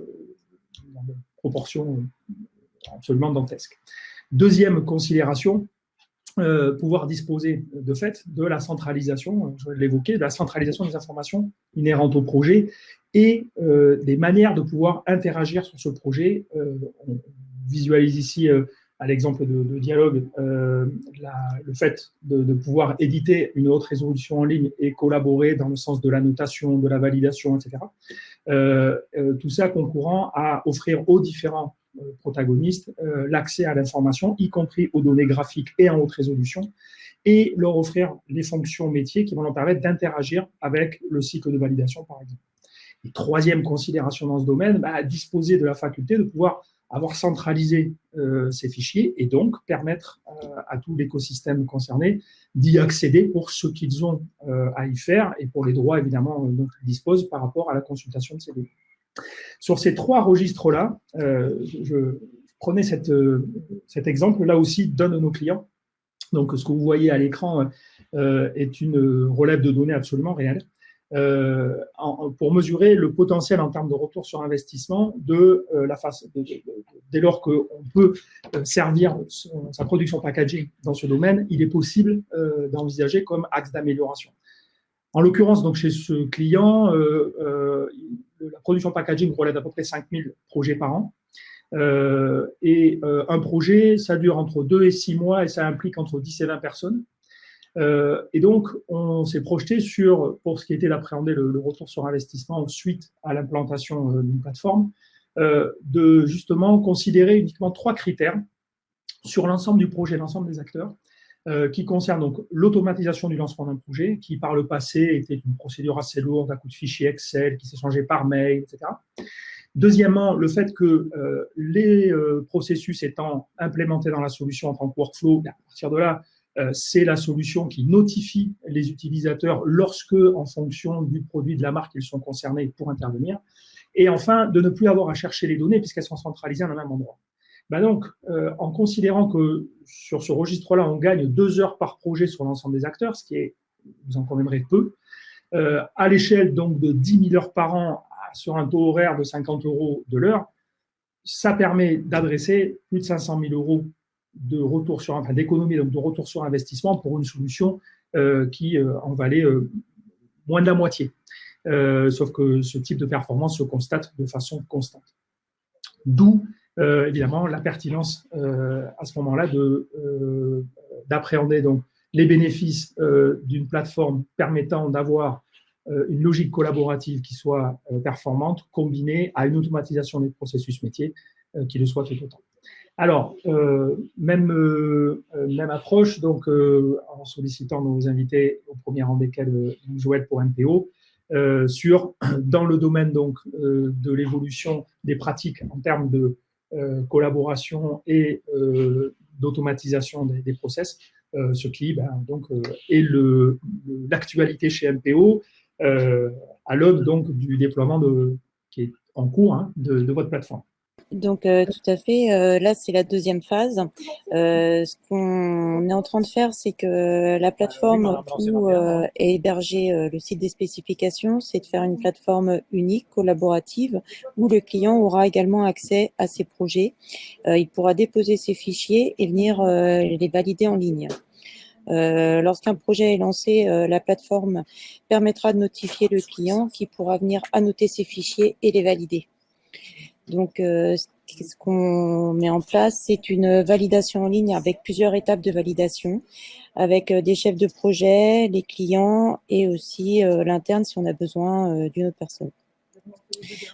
dans des proportions absolument dantesques. Deuxième considération, pouvoir disposer de fait de la centralisation, je l'évoquais, de la centralisation des informations inhérentes au projet et des manières de pouvoir interagir sur ce projet. On visualise ici, à l'exemple de dialogue, le fait de pouvoir éditer une haute résolution en ligne et collaborer dans le sens de la notation, de la validation, etc. Tout ça concourant à offrir aux différents protagonistes l'accès à l'information, y compris aux données graphiques et en haute résolution, et leur offrir les fonctions métiers qui vont leur permettre d'interagir avec le cycle de validation, par exemple. Et troisième considération dans ce domaine, disposer de la faculté de pouvoir avoir centralisé ces fichiers et donc permettre à tout l'écosystème concerné d'y accéder pour ce qu'ils ont à y faire et pour les droits, évidemment, dont ils disposent par rapport à la consultation de ces données. Sur ces trois registres-là, je prenais cet exemple, là aussi, d'un de nos clients. Donc, ce que vous voyez à l'écran est une relève de données absolument réelle pour mesurer le potentiel en termes de retour sur investissement dès lors qu'on peut servir sa production packaging dans ce domaine, il est possible d'envisager comme axe d'amélioration. En l'occurrence, donc chez ce client, la production packaging relève d'à peu près 5000 projets par an. Et un projet, ça dure entre 2 et 6 mois et ça implique entre 10 et 20 personnes. Et donc, on s'est projeté pour ce qui était d'appréhender le retour sur investissement suite à l'implantation d'une plateforme, de justement considérer uniquement 3 critères sur l'ensemble du projet, l'ensemble des acteurs, qui concernent donc l'automatisation du lancement d'un projet, qui par le passé était une procédure assez lourde, à coup de fichiers Excel, qui s'échangeait par mail, etc. Deuxièmement, le fait que les processus étant implémentés dans la solution en tant que workflow, à partir de là, c'est la solution qui notifie les utilisateurs lorsque, en fonction du produit de la marque, ils sont concernés pour intervenir. Et enfin, de ne plus avoir à chercher les données puisqu'elles sont centralisées dans un même endroit. Donc, en considérant que sur ce registre-là, on gagne 2 heures par projet sur l'ensemble des acteurs, ce qui est, vous en conviendrez, peu, à l'échelle donc de 10 000 heures par an sur un taux horaire de 50 € de l'heure, ça permet d'adresser plus de 500 000 € de retour d'économie, donc de retour sur investissement pour une solution qui en valait moins de la moitié. Sauf que ce type de performance se constate de façon constante. D'où, évidemment, la pertinence à ce moment-là d'appréhender donc les bénéfices d'une plateforme permettant d'avoir une logique collaborative qui soit performante, combinée à une automatisation des processus métiers qui le soit tout autant. Alors, même approche, donc en sollicitant nos invités, au premier rang desquels Joël pour MPO, dans le domaine donc de l'évolution des pratiques en termes de collaboration et d'automatisation des process, ce qui donc est l'actualité chez MPO à l'aune donc du déploiement qui est en cours de votre plateforme. Donc, tout à fait. Là, c'est la deuxième phase. Ce qu'on est en train de faire, c'est que la plateforme où est hébergé le site des spécifications, c'est de faire une plateforme unique, collaborative, où le client aura également accès à ses projets. Il pourra déposer ses fichiers et venir les valider en ligne. Lorsqu'un projet est lancé, la plateforme permettra de notifier le client qui pourra venir annoter ses fichiers et les valider. Donc, ce qu'on met en place, c'est une validation en ligne avec plusieurs étapes de validation, avec des chefs de projet, les clients et aussi l'interne si on a besoin d'une autre personne.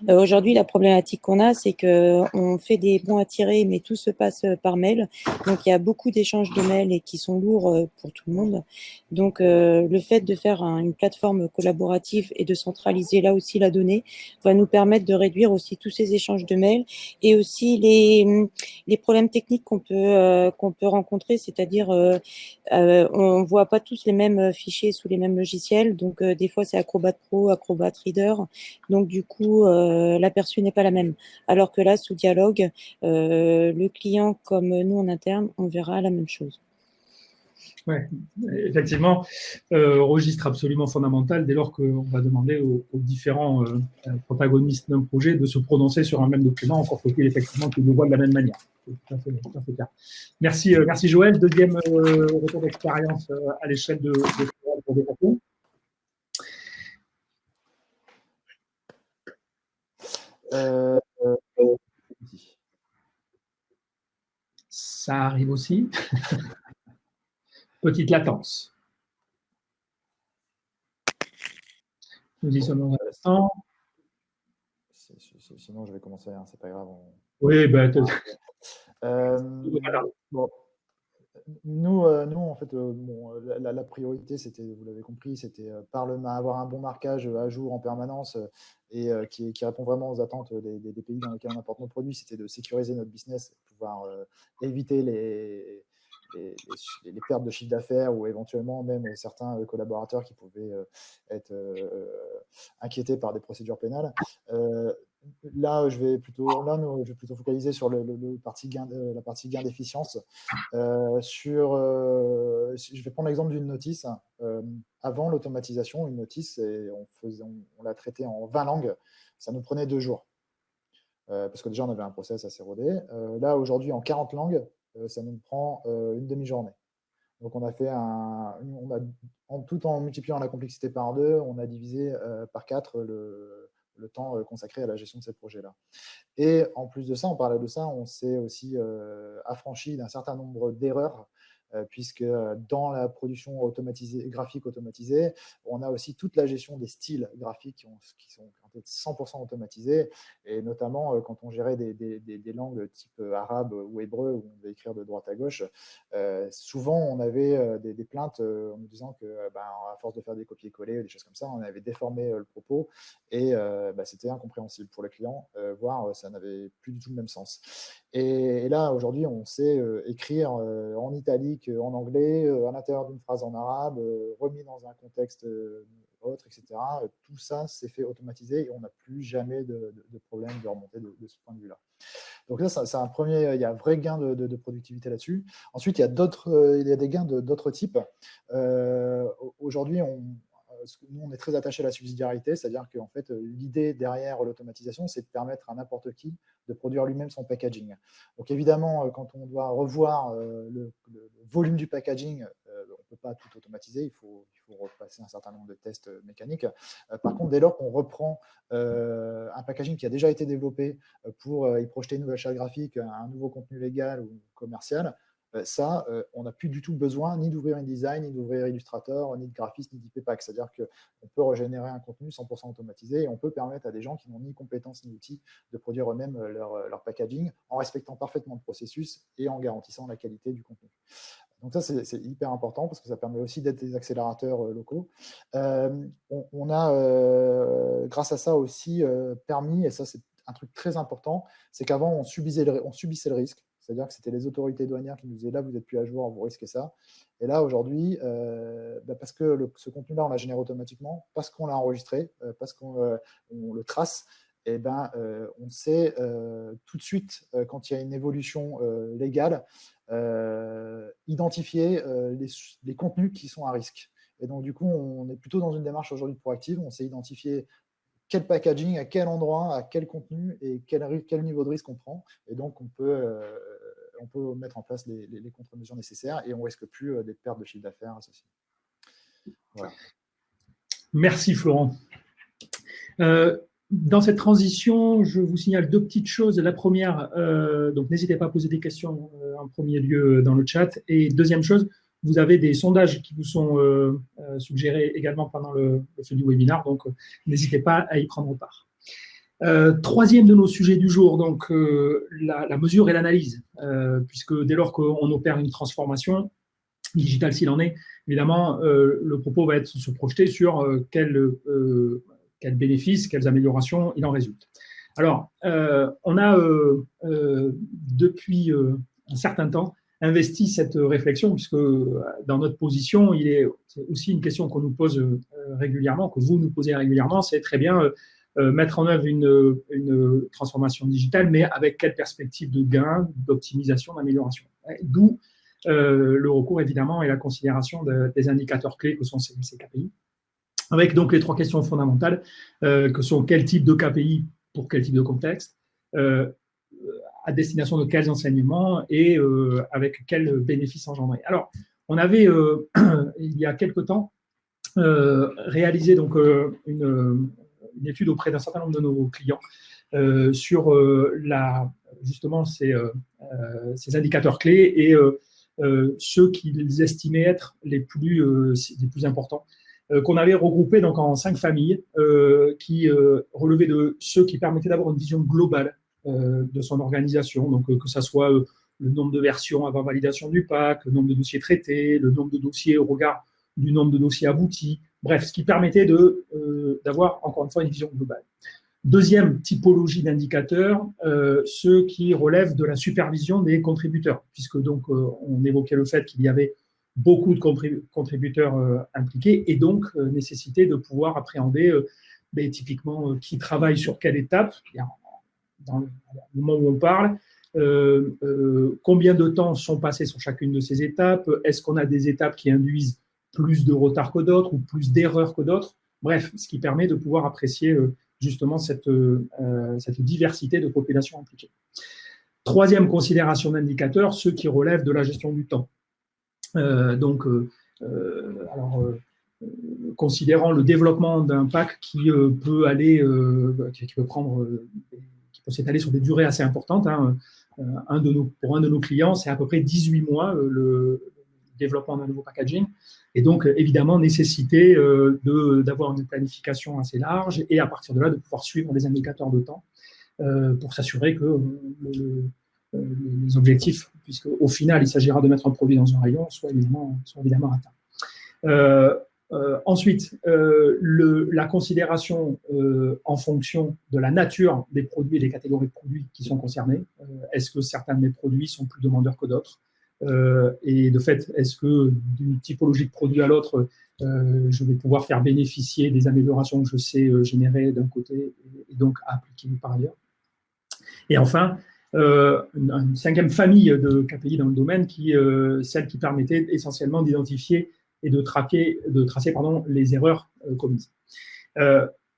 Aujourd'hui, la problématique qu'on a, c'est qu'on fait des bons à tirer, mais tout se passe par mail. Donc, il y a beaucoup d'échanges de mails et qui sont lourds pour tout le monde. Donc, le fait de faire une plateforme collaborative et de centraliser là aussi la donnée va nous permettre de réduire aussi tous ces échanges de mails et aussi les problèmes techniques qu'on peut rencontrer, c'est-à-dire on voit pas tous les mêmes fichiers sous les mêmes logiciels. Donc, des fois, c'est Acrobat Pro, Acrobat Reader. Donc, du coup, l'aperçu n'est pas la même. Alors que là, sous dialogue, le client comme nous en interne, on verra la même chose. Oui, effectivement, registre absolument fondamental dès lors qu'on va demander aux différents protagonistes d'un projet de se prononcer sur un même document, encore faut-il effectivement qu'ils le voient de la même manière. C'est tout à fait clair. Merci, merci Joël. Deuxième retour d'expérience à l'échelle de pour Decathlon. Ça arrive aussi. Petite latence. Nous y sommes dans un instant. Sinon, je vais commencer, hein, c'est pas grave. Oui, ben, bon. Nous, en fait, la priorité, c'était, vous l'avez compris, c'était avoir un bon marquage à jour en permanence et qui répond vraiment aux attentes des pays dans lesquels on importe nos produits. C'était de sécuriser notre business, pouvoir éviter les pertes de chiffre d'affaires ou éventuellement même certains collaborateurs qui pouvaient être inquiétés par des procédures pénales. Là, je vais plutôt focaliser sur la partie gain d'efficience. Je vais prendre l'exemple d'une notice. Avant l'automatisation, une notice, on l'a traitée en 20 langues. Ça nous prenait 2 jours. Parce que déjà, on avait un process assez rodé. Là, aujourd'hui, en 40 langues, ça nous prend une demi-journée. Donc, on a fait tout en multipliant la complexité par 2, on a divisé par 4 le temps consacré à la gestion de ces projets-là. Et en plus de ça, en parallèle de ça, on s'est aussi affranchi d'un certain nombre d'erreurs, puisque dans la production graphique automatisée, on a aussi toute la gestion des styles graphiques qui sont 100% automatisés, et notamment quand on gérait des langues type arabe ou hébreu, où on devait écrire de droite à gauche, souvent on avait des plaintes en nous disant que, à force de faire des copier-coller, des choses comme ça, on avait déformé le propos, et c'était incompréhensible pour le client, voire ça n'avait plus du tout le même sens. Et là, aujourd'hui, on sait écrire en italique, en anglais, à l'intérieur d'une phrase en arabe, remis dans un contexte autre, etc. Tout ça s'est fait automatiser et on n'a plus jamais de problème de remontée de ce point de vue-là. Donc là, c'est un premier, il y a un vrai gain de productivité là-dessus. Ensuite, il y a des gains d'autres types. Aujourd'hui, nous, on est très attaché à la subsidiarité, c'est-à-dire qu'en fait, l'idée derrière l'automatisation, c'est de permettre à n'importe qui de produire lui-même son packaging. Donc évidemment, quand on doit revoir le volume du packaging, on ne peut pas tout automatiser, il faut repasser un certain nombre de tests mécaniques. Par contre, dès lors qu'on reprend un packaging qui a déjà été développé pour y projeter une nouvelle charte graphique, un nouveau contenu légal ou commercial, ça, on n'a plus du tout besoin ni d'ouvrir InDesign, ni d'ouvrir Illustrator, ni de graphiste, ni d'IPPAC. C'est-à-dire qu'on peut régénérer un contenu 100% automatisé et on peut permettre à des gens qui n'ont ni compétences ni outils de produire eux-mêmes leur packaging en respectant parfaitement le processus et en garantissant la qualité du contenu. Donc ça, c'est hyper important parce que ça permet aussi d'être des accélérateurs locaux. On a, grâce à ça aussi, permis, et ça c'est un truc très important, c'est qu'avant on subissait le risque. C'est-à-dire que c'était les autorités douanières qui nous disaient là, vous n'êtes plus à jour, vous risquez ça. Et là, aujourd'hui, parce que ce contenu-là, on l'a généré automatiquement, parce qu'on l'a enregistré, parce qu'on le trace, eh ben, on sait tout de suite, quand il y a une évolution légale, identifier les contenus qui sont à risque. Et donc, du coup, on est plutôt dans une démarche aujourd'hui proactive. On sait identifier quel packaging, à quel endroit, à quel contenu et quel niveau de risque on prend. Et donc, on peut mettre en place les contre-mesures nécessaires et on ne risque plus des pertes de chiffre d'affaires associées. Voilà. Merci Florent. Dans cette transition, je vous signale deux petites choses. La première, donc n'hésitez pas à poser des questions en premier lieu dans le chat. Et deuxième chose, vous avez des sondages qui vous sont suggérés également pendant le fil du webinaire, donc n'hésitez pas à y prendre part. Troisième de nos sujets du jour, donc la mesure et l'analyse, puisque dès lors qu'on opère une transformation, digitale s'il en est, évidemment, le propos va être de se projeter sur quels bénéfices, quelles améliorations il en résulte. Alors, on a depuis un certain temps investi cette réflexion, puisque dans notre position, c'est aussi une question qu'on nous pose régulièrement, que vous nous posez régulièrement, c'est très bien mettre en œuvre une transformation digitale, mais avec quelle perspective de gain, d'optimisation, d'amélioration. D'où le recours évidemment et la considération des indicateurs clés que sont ces KPI, avec donc les trois questions fondamentales que sont quel type de KPI pour quel type de contexte, à destination de quels enseignements et avec quels bénéfices engendrés. Alors, on avait il y a quelque temps réalisé donc une étude auprès d'un certain nombre de nos clients sur justement ces indicateurs clés et ceux qu'ils estimaient être les plus importants, qu'on avait regroupés donc en 5 familles qui relevaient de ceux qui permettaient d'avoir une vision globale de son organisation, donc que ça soit le nombre de versions avant validation du PAC, le nombre de dossiers traités, le nombre de dossiers au regard du nombre de dossiers aboutis, bref, ce qui permettait d'avoir encore une fois une vision globale. Deuxième typologie d'indicateurs, ceux qui relèvent de la supervision des contributeurs, puisque donc on évoquait le fait qu'il y avait beaucoup de contributeurs impliqués et donc nécessité de pouvoir appréhender typiquement qui travaille sur quelle étape, dans le moment où on parle, combien de temps sont passés sur chacune de ces étapes, est-ce qu'on a des étapes qui induisent plus de retard que d'autres ou plus d'erreurs que d'autres, bref, ce qui permet de pouvoir apprécier justement cette diversité de populations impliquées. Troisième considération d'indicateur, ceux qui relèvent de la gestion du temps. Considérant le développement d'un PAC qui peut s'étaler sur des durées assez importantes. Pour un de nos clients, c'est à peu près 18 mois le développement d'un nouveau packaging. Et donc, évidemment, nécessité d'avoir une planification assez large et à partir de là, de pouvoir suivre les indicateurs de temps pour s'assurer que les objectifs, puisqu'au final, il s'agira de mettre un produit dans un rayon, soient évidemment atteints. Ensuite, la considération en fonction de la nature des produits et des catégories de produits qui sont concernés. Est-ce que certains de mes produits sont plus demandeurs que d'autres ? Et de fait, est-ce que d'une typologie de produit à l'autre, je vais pouvoir faire bénéficier des améliorations que je sais générer d'un côté et donc appliquer par ailleurs. Et enfin, une cinquième famille de KPI dans le domaine, celle qui permettait essentiellement d'identifier et de tracer les erreurs commises.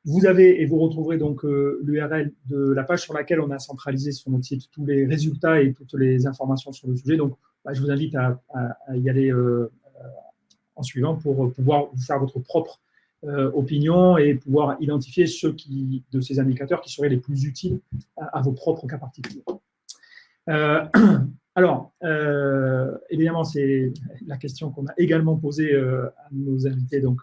Vous avez, et vous retrouverez donc l'URL de la page sur laquelle on a centralisé sur notre site tous les résultats et toutes les informations sur le sujet. Donc, je vous invite à y aller en suivant pour pouvoir vous faire votre propre opinion et pouvoir identifier de ces indicateurs qui seraient les plus utiles à vos propres cas particuliers. Alors, évidemment, c'est la question qu'on a également posée à nos invités, donc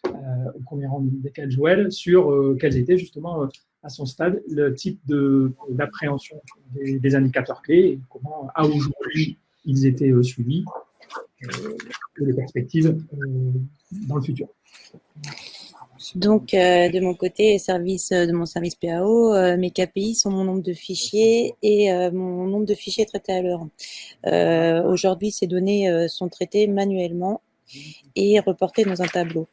au premier rang desquels Joël, sur quels étaient justement à son stade le type d'appréhension des indicateurs clés et comment, à aujourd'hui, ils étaient suivis et les perspectives dans le futur. Donc, de mon côté, de mon service PAO, mes KPI sont mon nombre de fichiers et mon nombre de fichiers traités à l'heure. Aujourd'hui, ces données sont traitées manuellement et reportées dans un tableau.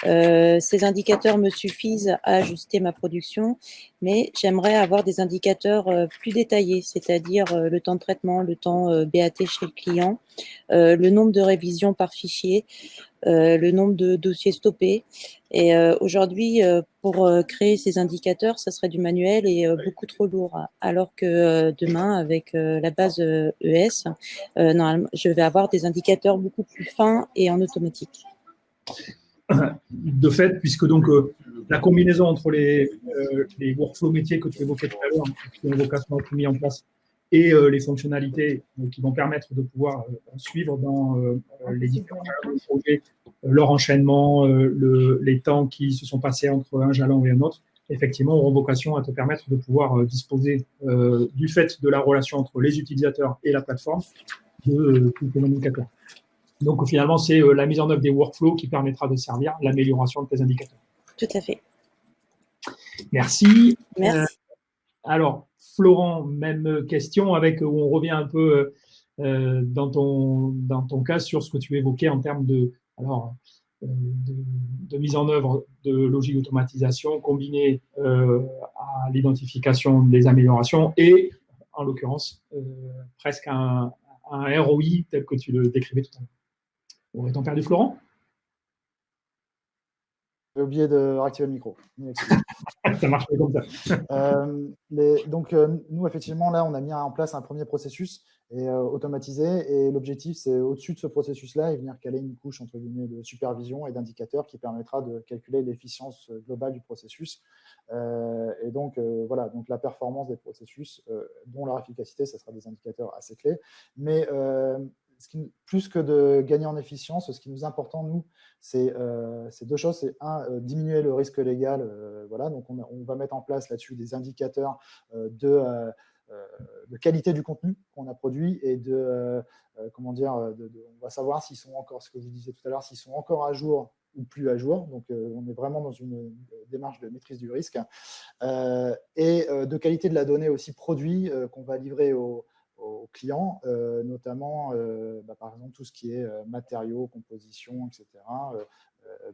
Ces indicateurs me suffisent à ajuster ma production, mais j'aimerais avoir des indicateurs plus détaillés, c'est-à-dire le temps de traitement, le temps BAT chez le client, le nombre de révisions par fichier, le nombre de dossiers stoppés. Et aujourd'hui, pour créer ces indicateurs, ça serait du manuel et beaucoup trop lourd. Alors que demain, avec la base ES, normalement, je vais avoir des indicateurs beaucoup plus fins et en automatique. De fait, puisque donc la combinaison entre les workflows métiers que tu évoquais tout à l'heure, qui ont vocation à être mis en place, et les fonctionnalités qui vont permettre de pouvoir suivre dans les différents projets leur enchaînement, les temps qui se sont passés entre un jalon et un autre, effectivement, auront vocation à te permettre de pouvoir disposer du fait de la relation entre les utilisateurs et la plateforme de tous les indicateurs. Donc, finalement, c'est la mise en œuvre des workflows qui permettra de servir l'amélioration de tes indicateurs. Tout à fait. Merci. Merci. Alors, Florent, même question où on revient un peu dans ton cas sur ce que tu évoquais en termes de mise en œuvre de logique d'automatisation combinée à l'identification des améliorations et, en l'occurrence, presque un ROI tel que tu le décrivais tout à l'heure. Aurait-on perdu Florent? J'ai oublié de réactiver le micro. Ça marche comme ça. Donc, nous, effectivement, là, on a mis en place un premier processus automatisé. Et l'objectif, c'est au-dessus de ce processus-là, et venir caler une couche, entre guillemets, de supervision et d'indicateurs qui permettra de calculer l'efficience globale du processus. Et donc, voilà, donc la performance des processus, dont leur efficacité, ça sera des indicateurs assez clés. Mais plus que de gagner en efficience, ce qui nous est important, nous, c'est deux choses. C'est diminuer le risque légal. Voilà, donc on va mettre en place là-dessus des indicateurs de qualité du contenu qu'on a produit et on va savoir s'ils sont encore, ce que vous disiez tout à l'heure, s'ils sont encore à jour ou plus à jour. Donc, on est vraiment dans une démarche de maîtrise du risque et de qualité de la donnée aussi produit qu'on va livrer aux clients, notamment par exemple tout ce qui est matériaux, composition, etc.,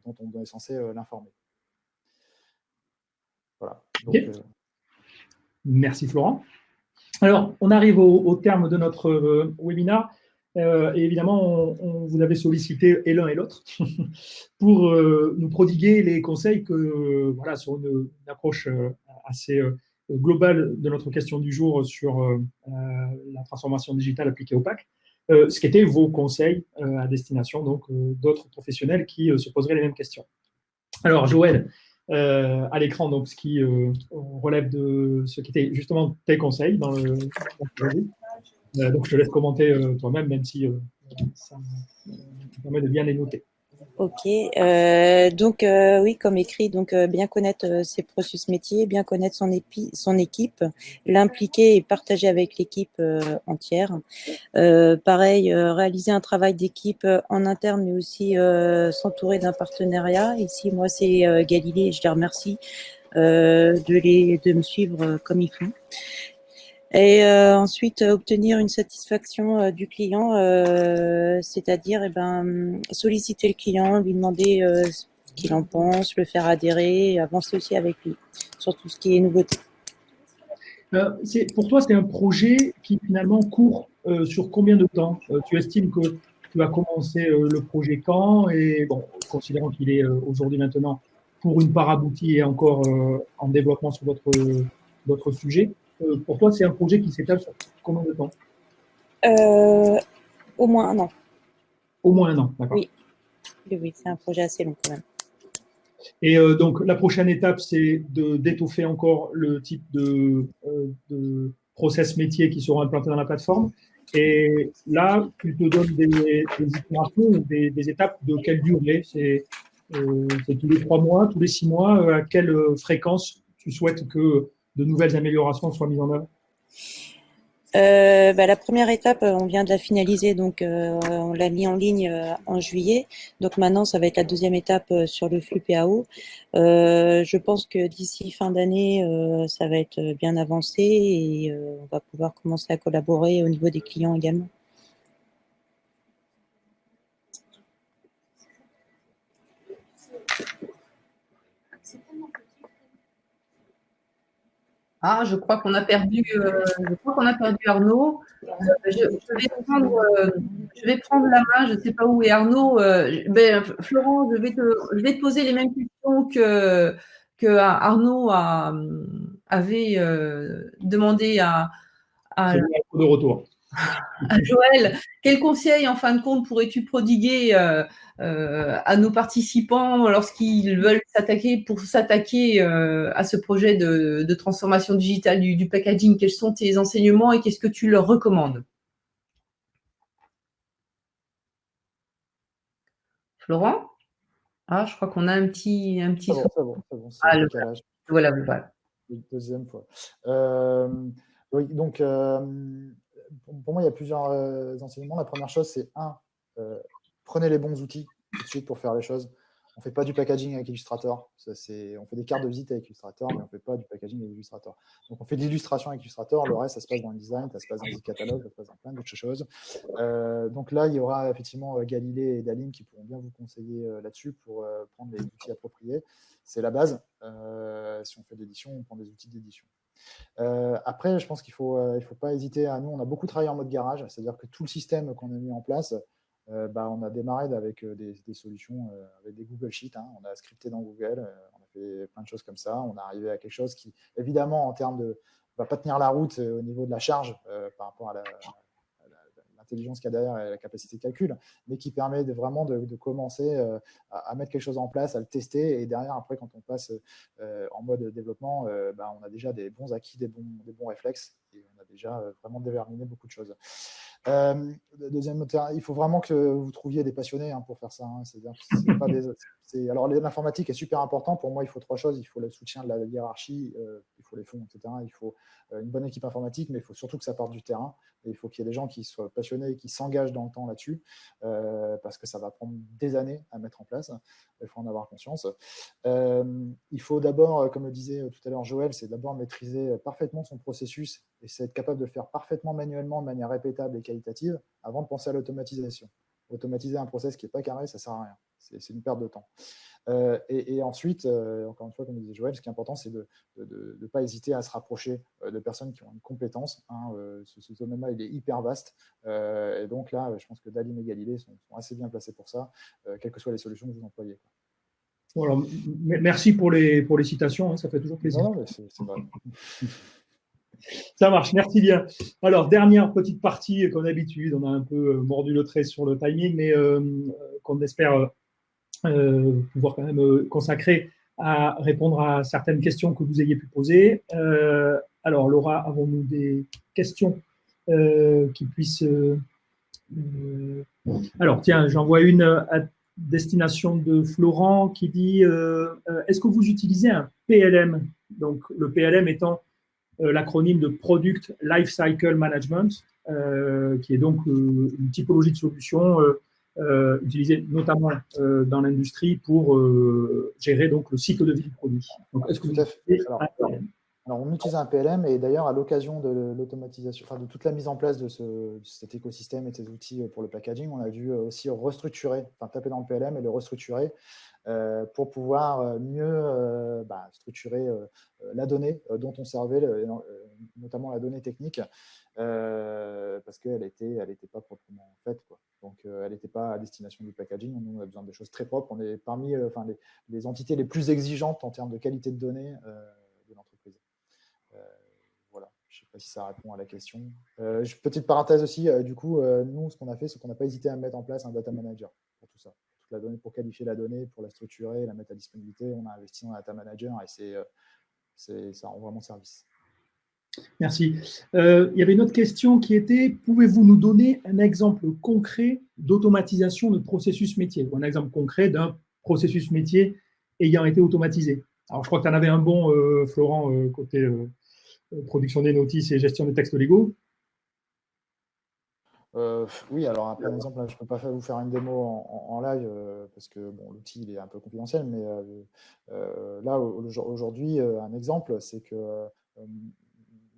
dont on est censé l'informer. Voilà. Donc, okay. Merci Florent. Alors, on arrive au terme de notre webinaire. Et évidemment, on vous avait sollicité et l'un et l'autre pour nous prodiguer les conseils sur une approche assez globale de notre question du jour sur la transformation digitale appliquée au PAC. Ce qui étaient vos conseils à destination donc d'autres professionnels qui se poseraient les mêmes questions. Alors, Joël, à l'écran, donc ce qui relève de ce qui était justement tes conseils dans le donc, je te laisse commenter toi-même, même si ça me permet de bien les noter. Ok, donc oui, comme écrit, donc bien connaître ses processus métiers, bien connaître son équipe, l'impliquer et partager avec l'équipe entière. Pareil, réaliser un travail d'équipe en interne, mais aussi s'entourer d'un partenariat. Ici, moi, c'est Galilée et je les remercie de me suivre comme ils font. Et ensuite, obtenir une satisfaction du client, c'est-à-dire solliciter le client, lui demander ce qu'il en pense, le faire adhérer, avancer aussi avec lui sur tout ce qui est nouveauté. Pour toi, c'est un projet qui finalement court sur combien de temps? Tu estimes que tu as commencé le projet quand? Et bon, considérant qu'il est aujourd'hui maintenant pour une part aboutie et encore en développement sur d'autres sujets, pour toi, c'est un projet qui s'étale sur combien de temps? Au moins un an. Au moins un an, d'accord. Oui, c'est un projet assez long quand même. Et donc, la prochaine étape, c'est d'étoffer encore le type de process métier qui seront implantés dans la plateforme. Et là, tu te donnes des itérations ou des étapes de quelle durée? C'est tous les 3 mois, tous les 6 mois? À quelle fréquence tu souhaites que de nouvelles améliorations soient mises en œuvre? La première étape, on vient de la finaliser, donc on l'a mis en ligne en juillet. Donc maintenant, ça va être la deuxième étape sur le flux PAO. Je pense que d'ici fin d'année, ça va être bien avancé et on va pouvoir commencer à collaborer au niveau des clients également. Ah, je crois qu'on a perdu Arnaud. Je vais prendre la main. Je ne sais pas où est Arnaud. Florent, je vais te poser les mêmes questions que Arnaud avait demandé à C'est bon, de retour. Joël. Quel conseil, en fin de compte, pourrais-tu prodiguer à nos participants lorsqu'ils veulent s'attaquer à ce projet de transformation digitale du packaging? Quels sont tes enseignements et qu'est-ce que tu leur recommandes? Florent? Ah, je crois qu'on a un petit C'est son. bon, c'est Ah, le décalage. voilà. Deuxième fois. Oui, donc, pour moi, il y a plusieurs enseignements. La première chose, c'est prenez les bons outils tout de suite pour faire les choses. On ne fait pas du packaging avec Illustrator. On fait des cartes de visite avec Illustrator, mais on ne fait pas du packaging avec Illustrator. Donc, on fait de l'illustration avec Illustrator. Le reste, ça se passe dans le design, ça se passe dans les catalogues, ça se passe dans plein d'autres choses. Donc là, il y aura effectivement Galilée et Dalim qui pourront bien vous conseiller là-dessus pour prendre les outils appropriés. C'est la base. Si on fait de l'édition, on prend des outils d'édition. Après, je pense qu'il ne faut pas hésiter à... Nous, on a beaucoup travaillé en mode garage, c'est-à-dire que tout le système qu'on a mis en place, on a démarré avec des solutions, avec des Google Sheets. Hein. On a scripté dans Google, on a fait plein de choses comme ça. On est arrivé à quelque chose qui, évidemment, en termes de... ne va pas tenir la route au niveau de la charge par rapport à l'intelligence qu'il y a derrière et la capacité de calcul, mais qui permet vraiment de commencer à mettre quelque chose en place, à le tester, et derrière, après, quand on passe en mode développement, on a déjà des bons acquis, des bons réflexes, et on a déjà vraiment déterminé beaucoup de choses. Deuxième, il faut vraiment que vous trouviez des passionnés pour faire ça. Hein. C'est-à-dire que c'est pas alors, l'informatique est super important. Pour moi, il faut trois choses. Il faut le soutien de la hiérarchie, il faut les fonds, etc. Il faut une bonne équipe informatique, mais il faut surtout que ça parte du terrain. Et il faut qu'il y ait des gens qui soient passionnés et qui s'engagent dans le temps là-dessus, parce que ça va prendre des années à mettre en place. Il faut en avoir conscience. Il faut d'abord, comme le disait tout à l'heure Joël, c'est d'abord maîtriser parfaitement son processus et c'est être capable de le faire parfaitement manuellement de manière répétable et qualitative avant de penser à l'automatisation. Automatiser un process qui n'est pas carré, ça ne sert à rien. C'est une perte de temps. Et ensuite, encore une fois, comme disait Joël, ce qui est important, c'est de ne pas hésiter à se rapprocher de personnes qui ont une compétence. Hein, ce domaine-là, il est hyper vaste. Et donc là, je pense que Dalim et Galilée sont assez bien placés pour ça, quelles que soient les solutions que vous employez. Voilà, merci pour les citations, hein, ça fait toujours plaisir. Non, mais c'est vrai. Ça marche, merci bien. Alors, dernière petite partie, comme d'habitude, on a un peu mordu le trait sur le timing, mais qu'on espère pouvoir quand même consacrer à répondre à certaines questions que vous ayez pu poser. Alors, Laura, avons-nous des questions qui puissent... Alors, tiens, j'en vois une à destination de Florent qui dit est-ce que vous utilisez un PLM? Donc, le PLM étant l'acronyme de Product Lifecycle Management, qui est donc une typologie de solution utilisée notamment dans l'industrie pour gérer donc le cycle de vie du produit. Donc, est-ce que vous utilisez un PLM? Alors, on utilise un PLM et d'ailleurs, à l'occasion de l'automatisation, enfin de toute la mise en place de cet écosystème et de ces outils pour le packaging, on a dû aussi restructurer, enfin taper dans le PLM et le restructurer pour pouvoir mieux structurer la donnée dont on servait, notamment la donnée technique, parce qu'elle n'était pas proprement faite, quoi. Donc, elle n'était pas à destination du packaging. Nous, on a besoin de choses très propres. On est parmi les entités les plus exigeantes en termes de qualité de données de l'entreprise. Voilà, je ne sais pas si ça répond à la question. Petite parenthèse aussi, du coup, nous, ce qu'on a fait, c'est qu'on n'a pas hésité à mettre en place un data manager pour tout ça. Toute la donnée, pour qualifier la donnée, pour la structurer, la mettre à disponibilité. On a investi dans un data manager et ça rend vraiment service. Merci. Il y avait une autre question qui était pouvez-vous nous donner un exemple concret d'automatisation de processus métier ou un exemple concret d'un processus métier ayant été automatisé? Alors, je crois que tu en avais un bon, Florent, côté production des notices et gestion des textes légaux. Oui, alors par exemple, je ne peux pas vous faire une démo en live parce que l'outil il est un peu confidentiel, mais là, aujourd'hui, un exemple, c'est que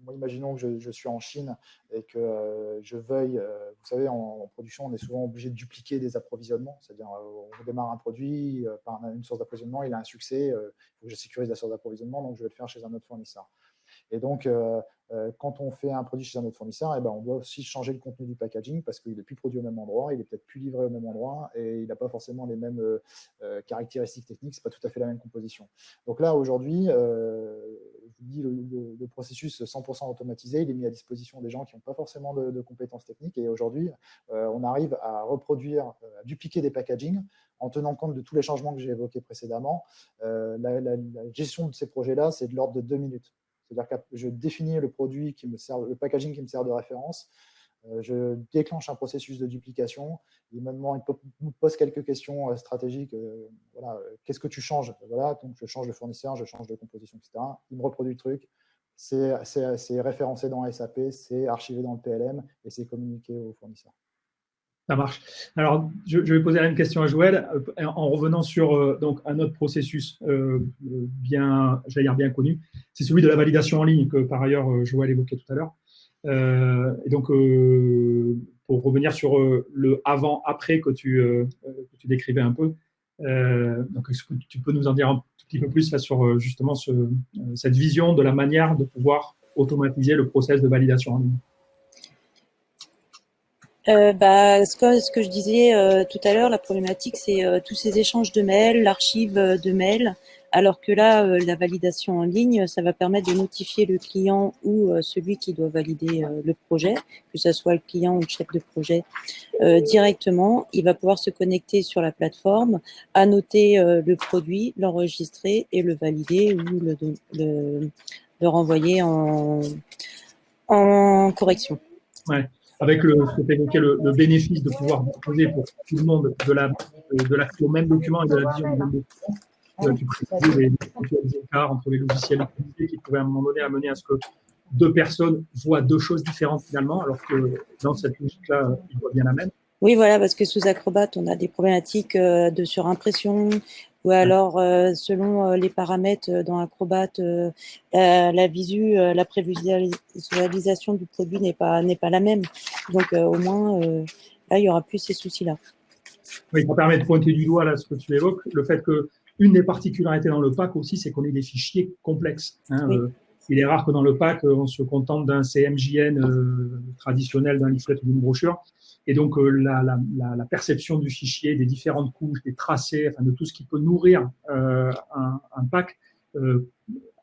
moi, imaginons que je suis en Chine et que je veuille, vous savez, en production, on est souvent obligé de dupliquer des approvisionnements, c'est-à-dire on démarre un produit par une source d'approvisionnement, il a un succès, il faut que je sécurise la source d'approvisionnement, donc je vais le faire chez un autre fournisseur. Et donc, quand on fait un produit chez un autre fournisseur, on doit aussi changer le contenu du packaging parce qu'il n'est plus produit au même endroit, il est peut-être plus livré au même endroit et il n'a pas forcément les mêmes caractéristiques techniques, ce n'est pas tout à fait la même composition. Donc là, aujourd'hui, je vous dis, le processus 100% automatisé, il est mis à disposition des gens qui n'ont pas forcément de compétences techniques et aujourd'hui, on arrive à reproduire, à dupliquer des packagings en tenant compte de tous les changements que j'ai évoqués précédemment. La gestion de ces projets-là, c'est de l'ordre de 2 minutes. C'est-à-dire que je définis le produit qui me sert, le packaging qui me sert de référence, je déclenche un processus de duplication, il me pose quelques questions stratégiques, voilà, qu'est-ce que tu changes? Voilà, donc je change de fournisseur, je change de composition, etc. Il me reproduit le truc, c'est référencé dans SAP, c'est archivé dans le PLM et c'est communiqué au fournisseur. Ça marche. Alors, je vais poser la même question à Joël en revenant sur donc un autre processus bien connu. C'est celui de la validation en ligne que par ailleurs Joël évoquait tout à l'heure. Et donc, pour revenir sur le avant-après que tu décrivais un peu, donc est-ce que tu peux nous en dire un tout petit peu plus là, sur justement cette vision de la manière de pouvoir automatiser le process de validation en ligne? Ce que je disais tout à l'heure, la problématique, c'est tous ces échanges de mails, l'archive de mails, alors que là, la validation en ligne, ça va permettre de notifier le client ou celui qui doit valider le projet, que ce soit le client ou le chef de projet, directement. Il va pouvoir se connecter sur la plateforme, annoter le produit, l'enregistrer et le valider ou le renvoyer en correction. Ouais. Avec ce que tu évoquais, le bénéfice de pouvoir disposer pour tout le monde de l'accès au même document et de la vision du même document, tu précisais les écarts entre les logiciels utilisés qui pouvaient à un moment donné amener à ce que deux personnes voient deux choses différentes finalement, alors que dans cette logique-là, ils voient bien la même. Oui, voilà, parce que sous Acrobat, on a des problématiques de surimpression ou alors, selon les paramètres dans Acrobat, la visu, la prévisualisation du produit n'est pas la même. Donc, au moins, là, il n'y aura plus ces soucis-là. Oui, ça permet de pointer du doigt là ce que tu évoques, le fait qu'une des particularités dans le pack aussi, c'est qu'on ait des fichiers complexes. Hein, oui. Il est rare que dans le pack, on se contente d'un CMJN traditionnel, d'un leaflet ou d'une brochure. Et donc, la perception du fichier, des différentes couches, des tracés, enfin, de tout ce qui peut nourrir un pack,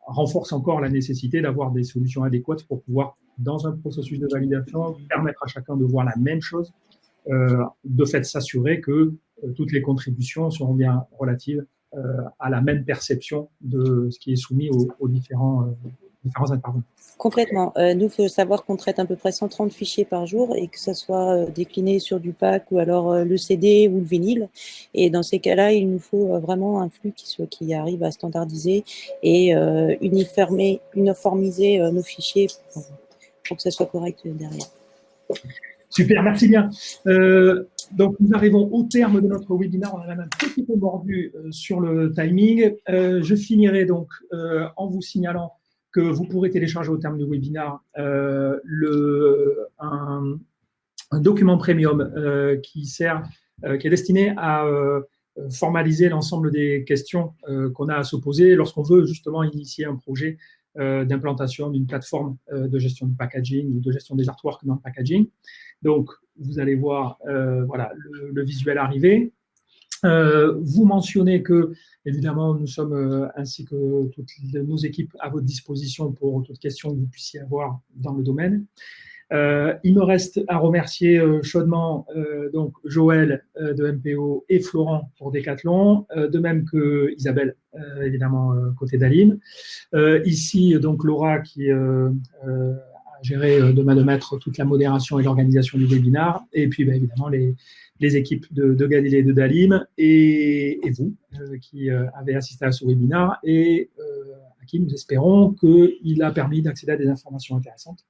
renforce encore la nécessité d'avoir des solutions adéquates pour pouvoir, dans un processus de validation, permettre à chacun de voir la même chose, de fait s'assurer que toutes les contributions seront bien relatives à la même perception de ce qui est soumis aux différents intervenants. Complètement. Nous, il faut savoir qu'on traite à peu près 130 fichiers par jour et que ça soit décliné sur du pack ou alors le CD ou le vinyle. Et dans ces cas-là, il nous faut vraiment un flux qui arrive à standardiser et uniformiser nos fichiers pour que ça soit correct derrière. Super, merci bien. Donc, nous arrivons au terme de notre webinaire. On a même un petit peu mordu sur le timing. Je finirai donc en vous signalant que vous pourrez télécharger au terme du webinaire un document premium qui est destiné à formaliser l'ensemble des questions qu'on a à se poser lorsqu'on veut justement initier un projet d'implantation d'une plateforme de gestion du packaging ou de gestion des artworks dans le packaging. Donc, vous allez voir voilà, le visuel arriver. Vous mentionnez que, évidemment, nous sommes, ainsi que toutes nos équipes, à votre disposition pour toute question que vous puissiez avoir dans le domaine. Il me reste à remercier chaudement donc Joël de MPO et Florent pour Decathlon, de même que Isabelle, évidemment, côté Dalim. Ici, donc, Laura qui a géré de main de maître toute la modération et l'organisation du webinaire, et puis évidemment les équipes de Galilée et de Dalim, et vous qui avez assisté à ce webinaire, et à qui nous espérons qu'il a permis d'accéder à des informations intéressantes.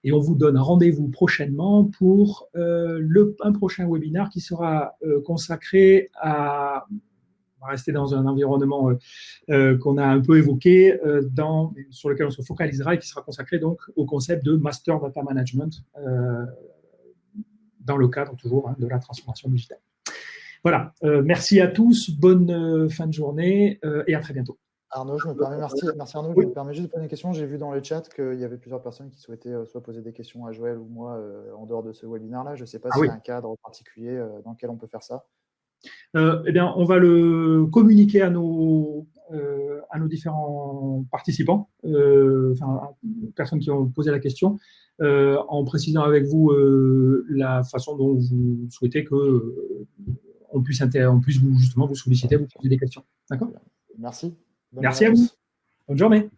Et on vous donne rendez-vous prochainement pour un prochain webinaire qui sera consacré à... On va rester dans un environnement qu'on a un peu évoqué, sur lequel on se focalisera et qui sera consacré donc au concept de Master Data Management dans le cadre toujours de la transformation digitale. Voilà, merci à tous, bonne fin de journée et à très bientôt. Arnaud, je me permets, merci Arnaud, je me permets juste de poser une question. J'ai vu dans le chat qu'il y avait plusieurs personnes qui souhaitaient soit poser des questions à Joël ou moi en dehors de ce webinaire-là. Je ne sais pas s'il y a un cadre particulier dans lequel on peut faire ça. Eh bien, on va le communiquer à nos différents participants, personnes qui ont posé la question, en précisant avec vous la façon dont vous souhaitez que on puisse vous, justement, vous solliciter, vous poser des questions. D'accord ? Merci. Merci à vous. Bonne journée.